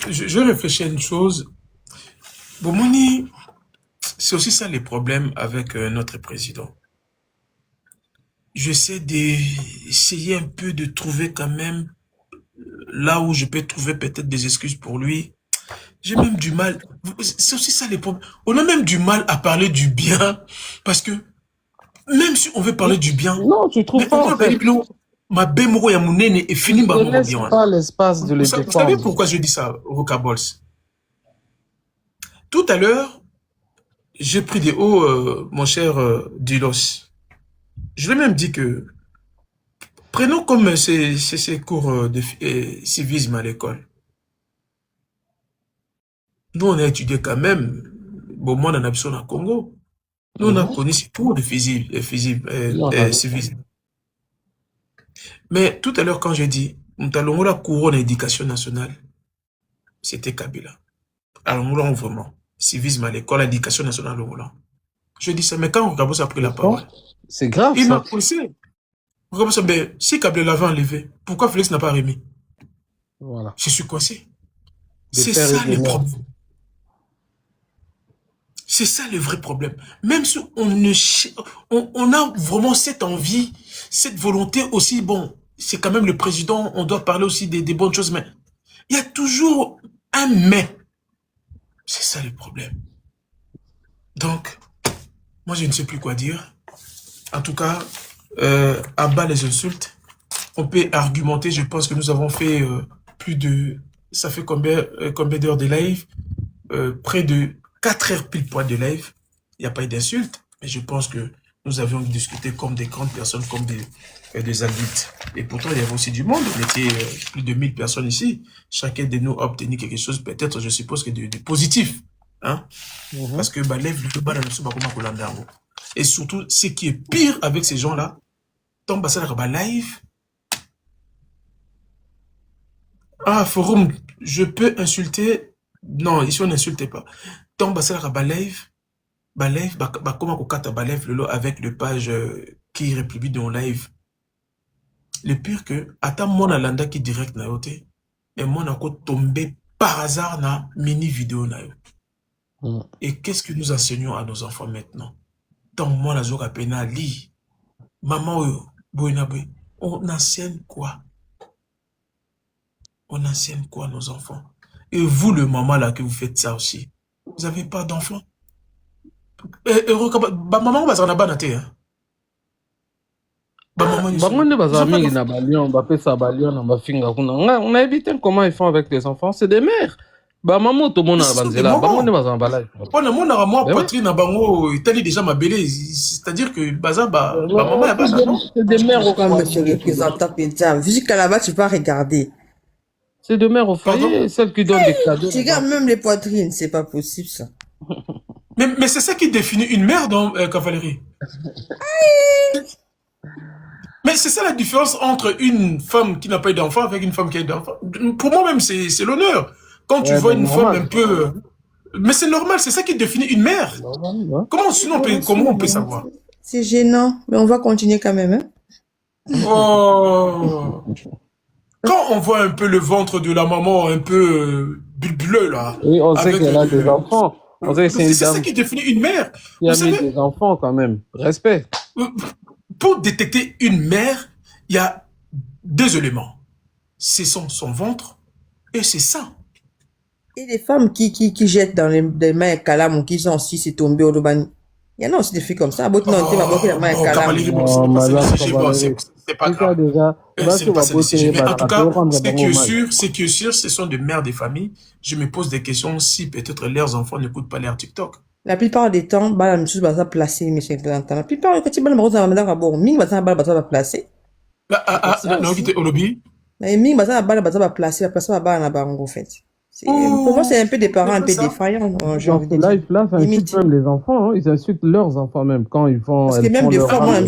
Je réfléchis à une chose. Bomoni, c'est aussi ça les problèmes avec notre président. J'essaie d'essayer un peu de trouver quand même là où je peux trouver peut-être des excuses pour lui. J'ai même du mal. C'est aussi ça les problèmes. On a même du mal à parler du bien parce que même si on veut parler du bien, non, tu trouves pas en fait. Ma bémoro ya mounene est fini ba ne laisse pas l'espace de le défendre. Vous savez pourquoi je dis ça, Roca Bols? Tout à l'heure, j'ai pris des hauts, mon cher Dilos. Je l'ai même dit que prenons comme ces cours de civisme à l'école. Nous, on a étudié quand même, bon, moi, on a besoin au Congo. Nous, on a connu ces cours de civisme. Mais tout à l'heure, quand j'ai dit, nous allons la couronne d'éducation nationale, c'était Kabila. Alors, nous l'avons vraiment. Civisme à l'école, l'éducation nationale, nous l'avons. Je dis ça, mais quand Kabila a pris la parole, c'est grave. Il m'a poussé. Mais si Kabila l'avait enlevé, pourquoi Félix n'a pas remis? Voilà. Je suis coincé. C'est ça le problème. C'est ça le vrai problème. Même si on a vraiment cette envie, cette volonté aussi, bon, c'est quand même le président, on doit parler aussi des bonnes choses, mais il y a toujours un mais. C'est ça le problème. Donc, moi je ne sais plus quoi dire. En tout cas, à bas les insultes, on peut argumenter, je pense que nous avons fait plus de... Ça fait combien d'heures de live? Près de 4 heures pile poil de live. Il n'y a pas eu d'insultes, mais je pense que nous avions discuté comme des grandes personnes, comme des adultes. Et pourtant, il y avait aussi du monde. On était plus de 1000 personnes ici. Chacun de nous a obtenu quelque chose, peut-être, je suppose, que de positif. Hein? Parce que live, et surtout, ce qui est pire avec ces gens-là, tombe à live. Ah, forum, je peux insulter. Non, ici on n'insulte pas. Tombe à live. Comment on live avec le page qui républie dans live. Le pire que, attends, mon alanda qui direct na yote, et mon a tombé par hasard na mini vidéo na yo. Et qu'est-ce que nous enseignons à nos enfants maintenant? Tant moi la zoka pena li, maman on enseigne quoi? On enseigne quoi à nos enfants? Et vous, le maman là, que vous faites ça aussi, vous n'avez pas d'enfants? Maman, va s'en abattre, hein? On a évité comment ils font avec les enfants, c'est des mères. Maman, tout le monde a banzela. Moi, poitrine à bango, Italie déjà ma belle. C'est-à-dire que maman a pas. C'est des mères au Comme monsieur le représentant Pétain, jusqu'à là-bas, tu peux regarder. C'est de mères au foyer, celles qui donnent des cadeaux. Tu regardes même les poitrines, c'est pas possible ça. Mais c'est ça qui définit une mère dans cavalerie. Mais c'est ça la différence entre une femme qui n'a pas eu d'enfant avec une femme qui a eu d'enfant. Pour moi même, c'est l'honneur. Quand tu vois une femme un peu... Mais c'est normal, c'est ça qui définit une mère. Comment sinon comment on peut savoir? C'est gênant, mais on va continuer quand même. Hein? Oh. Quand on voit un peu le ventre de la maman un peu bulbuleux là. Oui, on sait qu'elle a des enfants. C'est ça qui définit une mère. Il y a des enfants quand même. Respect. Pour détecter une mère, il y a 2 éléments. C'est son ventre et c'est ça. Et les femmes qui jettent dans les mains calam ou qui sont aussi c'est tombé au Lobani. Il y en a aussi des filles comme ça. C'est pas grave. Mais en tout cas, ce qui est sûr, ce sont des mères des familles. Je me pose des questions si peut-être leurs enfants n'écoutent pas leur TikTok. La plupart des temps, la plupart du temps, la plupart du temps, Non, qui était au lobby. Mais mingi baza placer na bango en fait. Pour moi, c'est un peu des parents un peu défaillants, j'ai Dans envie ce de dire. live-là, ça insulte Limite. même les enfants. Hein. Ils insultent leurs enfants même quand ils font. Parce que Elles même font des leur fois, moi, rang.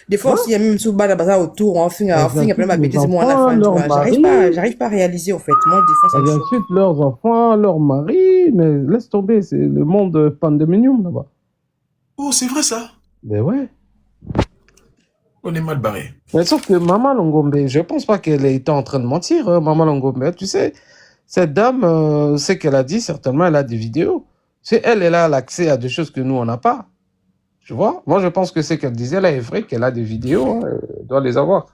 des fois aussi, il y a même sous baza autour, on finit Elles après ma insultent les bêtise, moi, à la enfants, fin, tu leurs vois. maris. J'arrive pas à réaliser, en fait. Moi, des fois, ça me Elles choque. insultent leurs enfants, leurs maris. Mais laisse tomber, c'est le monde pandémonium là-bas. Oh, c'est vrai ça. Ben ouais. On est mal barré. Mais sauf que Maman Longombe, je pense pas qu'elle était en train de mentir, Maman Longombe. Tu sais, cette dame, ce qu'elle a dit, certainement, elle a des vidéos. C'est elle a l'accès à des choses que nous, on n'a pas. Tu vois? Moi, je pense que ce qu'elle disait là est vrai, qu'elle a des vidéos, hein, elle doit les avoir.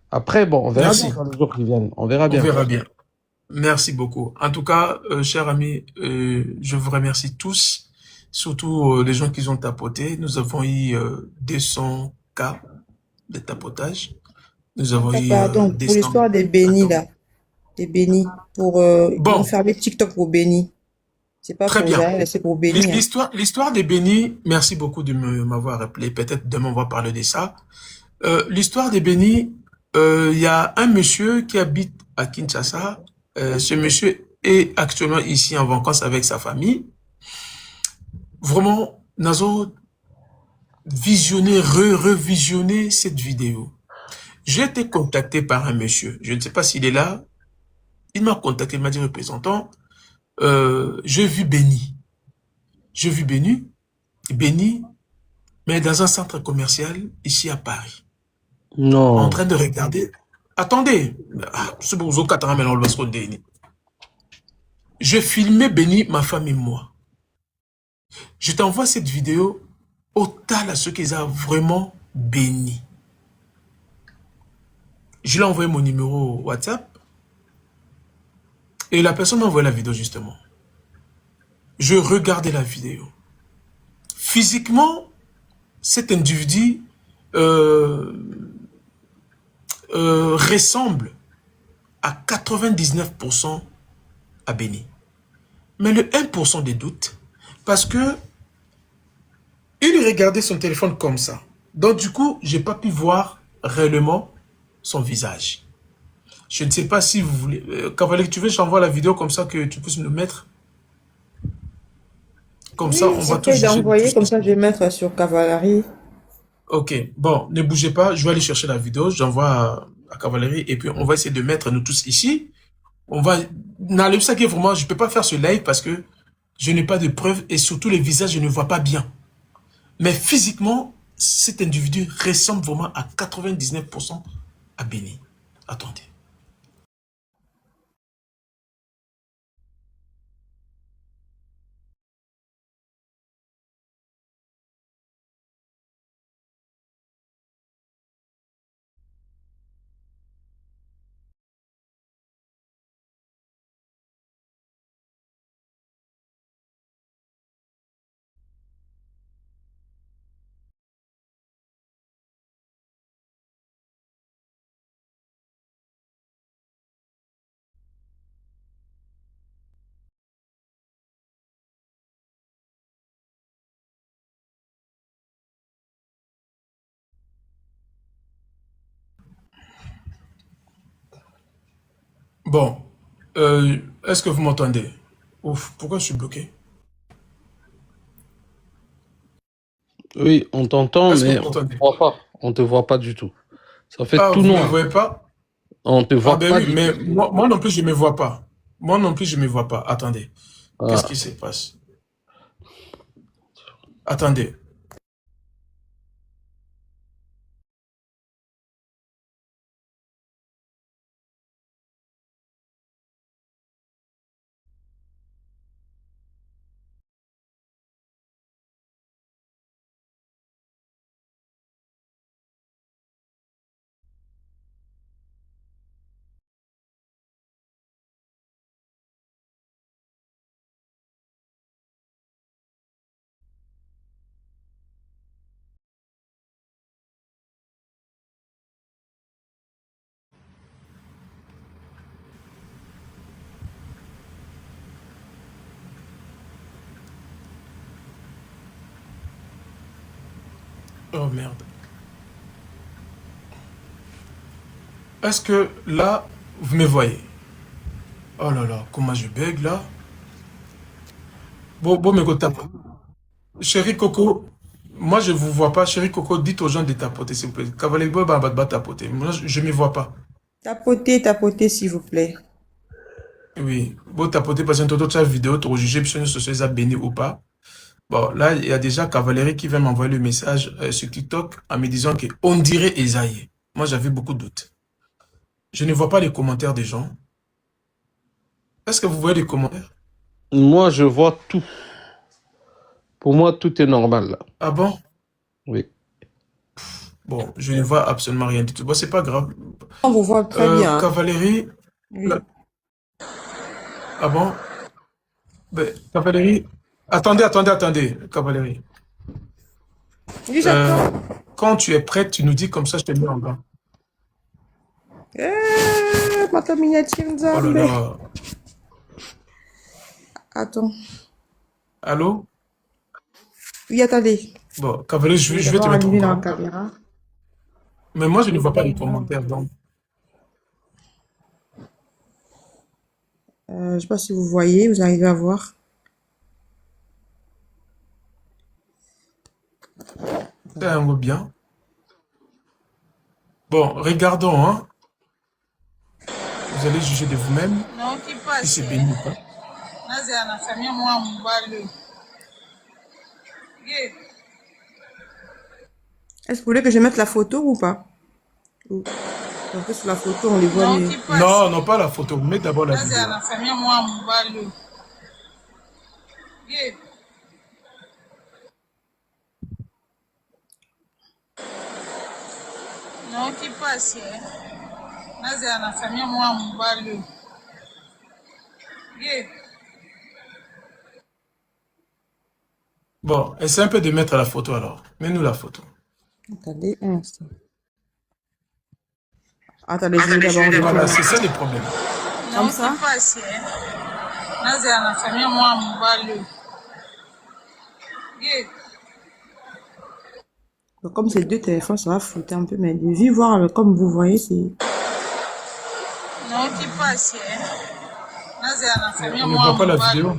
Après, bon, on verra bien dans les jours qui viennent. On verra bien. On verra bien. Merci beaucoup. En tout cas, chers amis, je vous remercie tous, surtout les gens qui ont tapoté. Nous avons eu 200 cas de tapotage. Nous avons eu Pardon, pour l'histoire des bénis, là. Des bénis. Ils vont fermer TikTok pour bénis. C'est pas très pour bien. Jaël, c'est pour bénis. L'histoire des bénis, merci beaucoup de m'avoir rappelé. Peut-être demain, on va parler de ça. L'histoire des bénis, il y a un monsieur qui habite à Kinshasa. Ce monsieur est actuellement ici en vacances avec sa famille. Vraiment, Nazo, revisionner cette vidéo. J'ai été contacté par un monsieur. Je ne sais pas s'il est là. Il m'a contacté, il m'a dit, représentant, j'ai vu Béni. J'ai vu Béni, mais dans un centre commercial ici à Paris. Non. En train de regarder. Attendez. Je filmais Béni, ma femme et moi. Je t'envoie cette vidéo au tal à ceux qui ont vraiment béni. Je lui ai envoyé mon numéro WhatsApp et la personne m'a envoyé la vidéo justement. Je regardais la vidéo. Physiquement, cet individu ressemble à 99% à Béni. Mais le 1% des doutes, parce que il regardait son téléphone comme ça. Donc du coup, j'ai pas pu voir réellement son visage. Je ne sais pas si vous voulez... Cavalier, tu veux que j'envoie la vidéo comme ça que tu puisses nous mettre? Comme ça, on va tout juger. D'envoyer, comme ça, je vais mettre sur Cavalerie. Ok, bon, ne bougez pas, je vais aller chercher la vidéo, j'envoie à Cavalerie et puis on va essayer de mettre nous tous ici. On va... Dans le sac, vraiment, je ne peux pas faire ce live parce que je n'ai pas de preuves et surtout les visages, je ne vois pas bien. Mais physiquement, cet individu ressemble vraiment à 99% à Béni. Attendez. Bon, est-ce que vous m'entendez? Ouf, pourquoi je suis bloqué? Oui, on t'entend, mais on te voit pas. On te voit pas du tout. Ça fait tout noir. Vous ne me voyez pas? On te voit pas oui, du mais tout. moi non plus, je ne me vois pas. Moi non plus, je ne me vois pas. Attendez. Qu'est-ce qui se passe? Attendez. Oh merde. Est-ce que là, vous me voyez? Oh là là, comment je bug là? Bon, mais chérie Coco, moi je vous vois pas. Chérie Coco, dites aux gens de tapoter, s'il vous plaît. Cavalier Boy, bah, tapoter. Moi, je me vois pas. Tapotez, s'il vous plaît. Oui, bon, tapoter parce que toute cette vidéo, tu juger si ce soit béni ou pas. Bon, là, il y a déjà Cavalerie qui vient m'envoyer le message sur TikTok en me disant qu'on dirait Esaïe. Moi, j'avais beaucoup de doutes. Je ne vois pas les commentaires des gens. Est-ce que vous voyez les commentaires? Moi, je vois tout. Pour moi, tout est normal, là. Ah bon? Oui. Bon, je ne vois absolument rien du tout. Bon, c'est pas grave. On vous voit très bien. Cavalerie. Oui. là- Ah bon? Ben, Cavalerie. Attendez, Cavalerie. Oui, j'attends. Quand tu es prête, tu nous dis comme ça, je te mets en bas. Mata miniature Oh là Nzambe. là. Attends. Allô? Oui, attendez. Bon, Cavalerie, Je vais je vais te d'abord mettre en allumer la bas. caméra. Mais moi, je ne vois pas les commentaires, donc. Je sais pas si vous voyez, vous arrivez à voir. C'est un mot bien. Bon, regardons, hein. Vous allez juger de vous-même si c'est béni ou pas. Est-ce que vous voulez que je mette la photo ou pas? Ou- Parce que sur la photo, on les voit mieux. Non, non, pas la photo. Mets d'abord la vidéo. Bon, essaie un peu de mettre la photo alors. Mets-nous la photo. Attendez un instant. Attendez, je vais d'abord Voilà, le c'est ça le problème. comme ça. Donc, comme c'est deux téléphones, ça va flouter un peu, mais de vue voir, comme vous voyez, c'est... On ne voit pas la vidéo.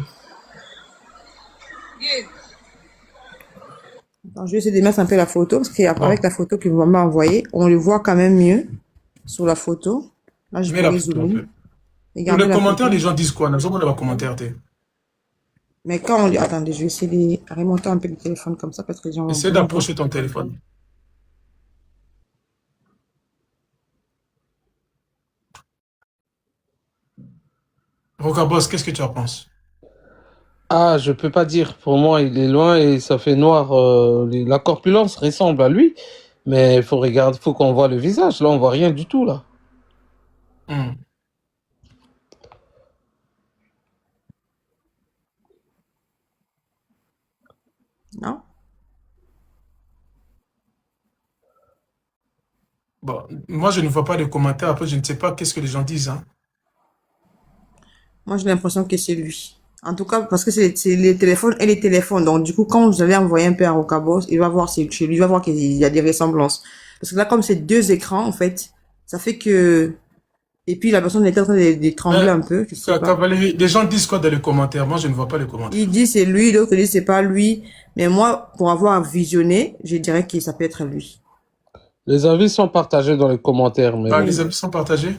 Attends, je vais essayer de mettre un peu la photo, parce qu'avec la photo que vous m'avez envoyée, on le voit quand même mieux sur la photo. Là, je Mets la vais photo un zoomer. peu. Pour Regardez les la commentaires, photo. les gens disent quoi? Nous avons les commentaires. Mais quand on... Attendez, je vais essayer de remonter un peu le téléphone comme ça, parce que les gens vont Essaie bien d'approcher ton téléphone. Rocabos, qu'est-ce que tu en penses? Ah, je peux pas dire. Pour moi, il est loin et ça fait noir. La corpulence ressemble à lui, mais il faut regarder, faut qu'on voit le visage. Là, on voit rien du tout, là. Hmm. Non? Bon, moi, je ne vois pas de commentaires. Après, je ne sais pas qu'est-ce que les gens disent. Hein. Moi, j'ai l'impression que c'est lui. En tout cas, parce que c'est les téléphones et les téléphones. Donc, du coup, quand vous allez envoyer un peu à Rocabos, il va voir chez lui, il va voir qu'il y a des ressemblances. Parce que là, comme c'est deux écrans, en fait, ça fait que... Et puis, la personne est en train de trembler un peu, je sais pas. Cavalerie, les gens disent quoi dans les commentaires? Moi, je ne vois pas les commentaires. Il dit c'est lui, l'autre dit c'est pas lui. Mais moi, pour avoir visionné, je dirais que ça peut être lui. Les avis sont partagés dans les commentaires, mais, Ah, les avis sont partagés?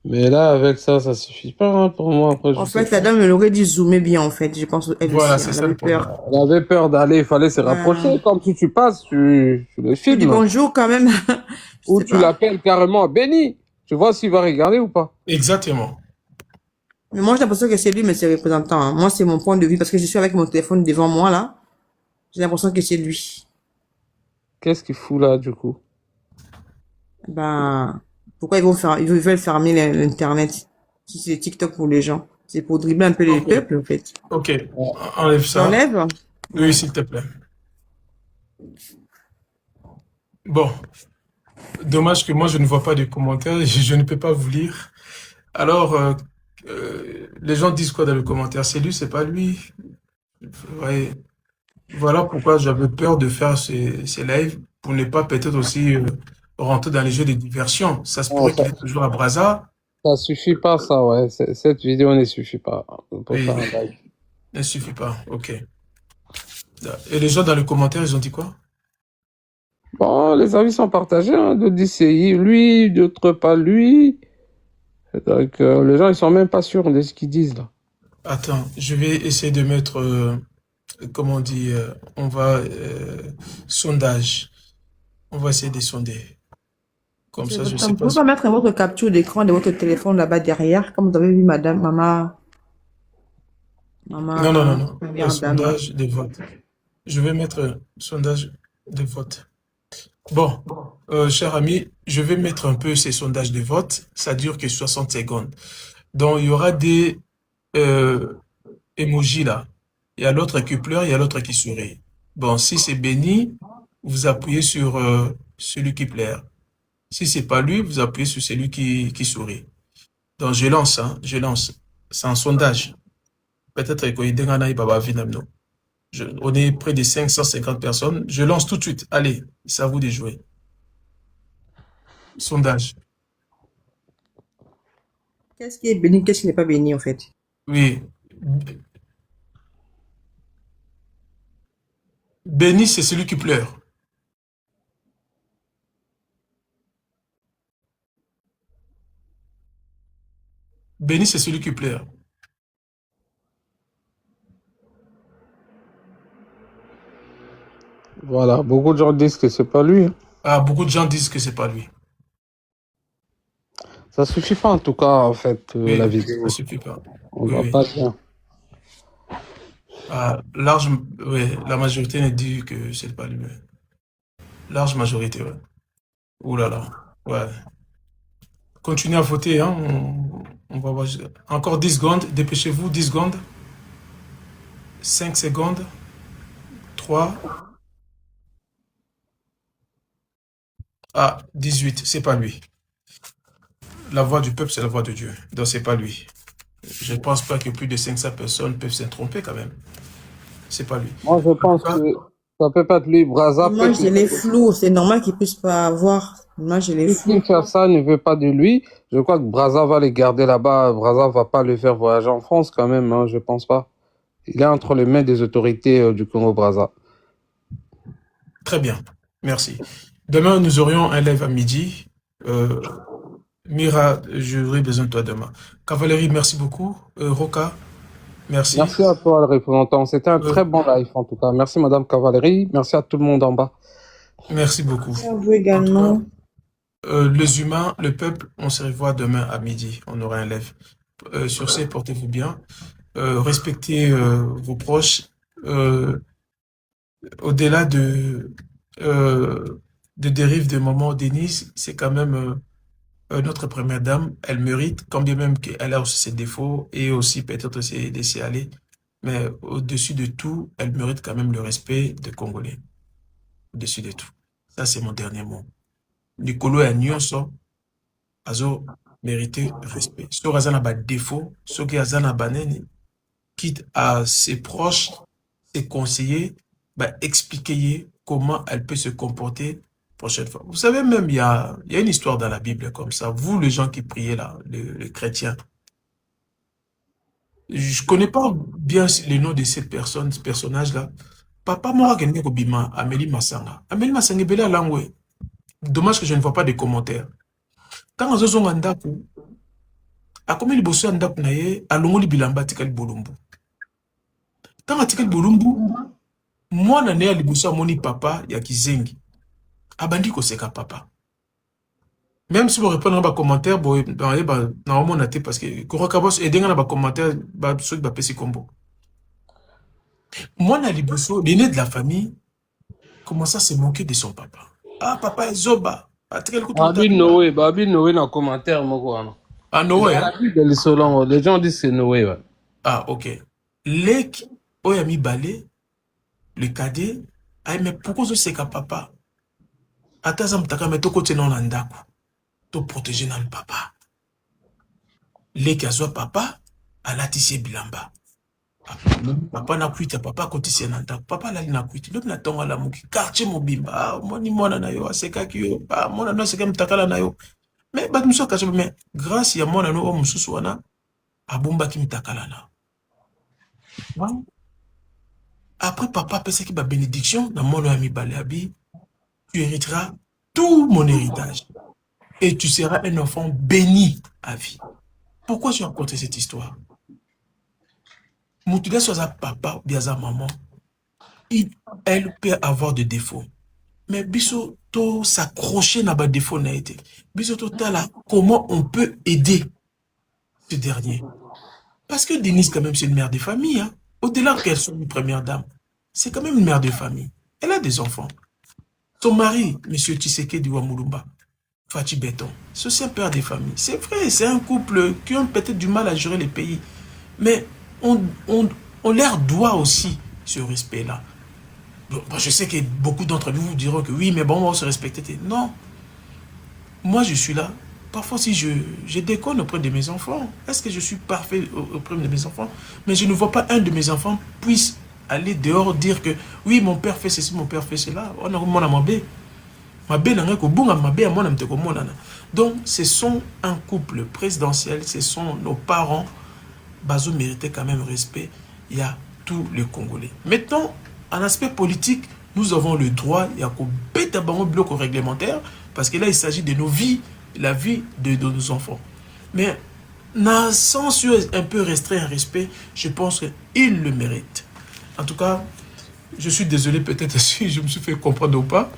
mais là, avec ça, ça suffit pas hein, pour moi. Après, En fait, la dame, elle aurait dû zoomer bien, en fait. Je pense elle Voilà, aussi, c'est elle ça avait le problème. peur. Elle avait peur d'aller, il fallait se rapprocher. Comme si tu passes, tu le Je dis filmes. bonjour quand même. Je Ou sais tu pas. l'appelles carrément Béni. Tu vois s'il va regarder ou pas. Exactement. Mais moi, j'ai l'impression que c'est lui, mais c'est représentant. Hein. Moi, c'est mon point de vue parce que je suis avec mon téléphone devant moi, là. J'ai l'impression que c'est lui. Qu'est-ce qu'il fout là, du coup? Ben, pourquoi ils veulent fermer l'Internet si c'est TikTok pour les gens? C'est pour dribbler un peu les peuples, en fait. Ok, enlève ça. T'enlèves? Oui, s'il te plaît. Bon, dommage que moi, je ne vois pas de commentaires. Je ne peux pas vous lire. Alors, les gens disent quoi dans les commentaires? C'est lui, c'est pas lui. Ouais. Voilà pourquoi j'avais peur de faire ces lives, pour ne pas peut-être aussi rentrer dans les jeux de diversion. Ça se Non, pourrait qu'il est toujours à Brazza. ça suffit pas, ça, ouais. Cette vidéo ne suffit pas pour Oui, faire un live. ne suffit pas. Ok. Et les gens dans les commentaires, ils ont dit quoi? Bon, les avis sont partagés, hein. D'autres disent c'est lui, d'autres pas lui. Donc, les gens, ils sont même pas sûrs de ce qu'ils disent, là. Attends, je vais essayer de mettre, comment on dit, on va, sondage. On va essayer de sonder. Comme ça, je sais Vous pas. pouvez pas mettre votre capture d'écran de votre téléphone là-bas derrière, comme vous avez vu madame, Non, non, non, non. première dame. Sondage de vote. Je vais mettre sondage de vote. Bon, cher ami, je vais mettre un peu ces sondages de vote. Ça dure que 60 secondes. Donc, il y aura des emojis là. Il y a l'autre qui pleure, il y a l'autre qui sourit. Bon, si c'est béni, vous appuyez sur celui qui pleure. Si c'est pas lui, vous appuyez sur celui qui sourit. Donc, je lance, hein, je lance. C'est un sondage. Peut-être que on est près de 550 personnes. Je lance tout de suite. Allez, c'est à vous de jouer. Sondage. Qu'est-ce qui est béni, qu'est-ce qui n'est pas béni en fait? Oui. Béni, c'est celui qui pleure. Béni, c'est celui qui pleure. Voilà, beaucoup de gens disent que c'est pas lui, hein. Ah, beaucoup de gens disent que c'est pas lui. Ça suffit pas, en tout cas, en fait, Oui, la vidéo. ça suffit pas. On Oui, voit oui. pas bien. Ah, oui, la majorité ne dit que c'est pas lui. Large majorité, ouais. Ouh là là. Ouais. Continuez à voter, hein. On va voir. Encore 10 secondes. Dépêchez-vous, 10 secondes. 5 secondes. 3. Ah, 18. C'est pas lui. La voix du peuple, c'est la voix de Dieu. Donc, c'est pas lui. Je ne pense pas que plus de 500 personnes peuvent se tromper quand même. C'est pas lui. Moi, je pense que ça peut pas être lui. Brazza Moi, peut je l'ai flou, c'est normal qu'il puisse pas avoir. Moi, je l'ai Si flou. faire ça ne veut pas de lui, je crois que Brazza va les garder là-bas. Brazza va pas le faire voyager en France quand même, hein, je pense pas. Il est entre les mains des autorités du Congo-Brazza. Très bien. Merci. Demain, nous aurions un live à midi. Mira, j'aurai besoin de toi demain. Cavalerie, merci beaucoup. Roca, merci. Merci à toi, le représentant. C'était un très bon live, en tout cas. Merci, Madame Cavalerie. Merci à tout le monde en bas. Merci beaucoup. À vous également. Les humains, le peuple, on se revoit demain à midi. On aura un live. Sur ce, portez-vous bien. Respectez vos proches. Au-delà de dérives de maman Denise, c'est quand même notre première dame. Elle mérite, quand bien même qu'elle a aussi ses défauts et aussi peut-être ses laisser-aller. Mais au-dessus de tout, elle mérite quand même le respect des Congolais. Au-dessus de tout. Ça, c'est mon dernier mot. Nicolo et Nyonso, azo mérité respect. Si on a des défauts, si on a baneni, quitte à ses proches, ses conseillers, bah, expliquer comment elle peut se comporter prochaine fois. Vous savez même, il y a une histoire dans la Bible comme ça. Vous, les gens qui priez là, les chrétiens, je connais pas bien les noms de cette personne, ce personnage-là. Papa moi, Amélie Massanga. Amélie Massanga, bela langwe. Dommage que je ne vois pas de commentaires. Quand on a un ndaku, a combien de bossons ndaku na ye, a longo li bilamba tikali bolumbu. Quand on tikali bolumbu, moi na ne a li bossons moni papa ya kizengi. Abandi ko seka papa. Même si vous répondez à un commentaire, normalement on a été parce que Korokabos et dans un commentaire, ceux qui pesi combo. Moi na li bossons, l'aîné de la famille commence à se moquer de son papa. Ah papa est zoba. Babi Noé dans le commentaire, moi. Ah, Noé. Les gens disent que c'est Noé, ouais. Ah, ok. Lek, Oyami Balé, le cadet, ah, mais pourquoi c'est que papa? Atazam taka mais toko teno landaku. To protéger nan papa. Lek azwa papa, a latissé bilamba. Papa na kuita, papa kotisi na ndako, papa lali na kuita, l'homme na tonga la muki, quartier mobimba, ah, moni mwana na yo, aseka ki yo, ah, mwana no aseka mtakala na yo. Mais bat muso kacho, mais grâce ya mwana no o mususu wana, abomba ki mtakala na. Ouais. Après papa pesa ki ba bénédiction, na mwana ya mibale abi, tu hériteras tout mon héritage. Et tu seras un enfant béni à vie. Pourquoi je raconte cette histoire? Moutouda soit à papa ou bien à maman, elle peut avoir des défauts. Mais biso to s'accrocher na ba défaut na été. Biso to tala comment on peut aider ce dernier. Parce que Denise quand même c'est une mère de famille. Hein. Au-delà qu'elle soit une première dame, c'est quand même une mère de famille. Elle a des enfants. Son mari, M. Tshisekedi Wamulumba, Fachi Béton, c'est aussi un père de famille. C'est vrai, c'est un couple qui ont peut-être du mal à gérer les pays. Mais on leur doit aussi ce respect-là. Bon, je sais que beaucoup d'entre vous diront que oui, mais bon, on va se respecter. Non. Moi, je suis là. Parfois, si je déconne auprès de mes enfants, est-ce que je suis parfait auprès de mes enfants? Mais je ne vois pas un de mes enfants puisse aller dehors dire que oui, mon père fait ceci, mon père fait cela. On a mon amabé. Donc, ce sont un couple présidentiel, ce sont nos parents. Bazo méritait quand même respect. Il y a tous les Congolais. Maintenant, en aspect politique, nous avons le droit, il y a un bloc réglementaire, parce que là, il s'agit de nos vies, la vie de nos enfants. Mais, sans un peu restreint un respect, je pense qu'il le mérite. En tout cas, je suis désolé peut-être si je me suis fait comprendre ou pas.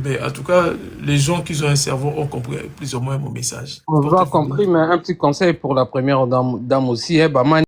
Mais en tout cas, les gens qui ont un cerveau ont compris plus ou moins mon message. On va compris, mais un petit conseil pour la première dame aussi.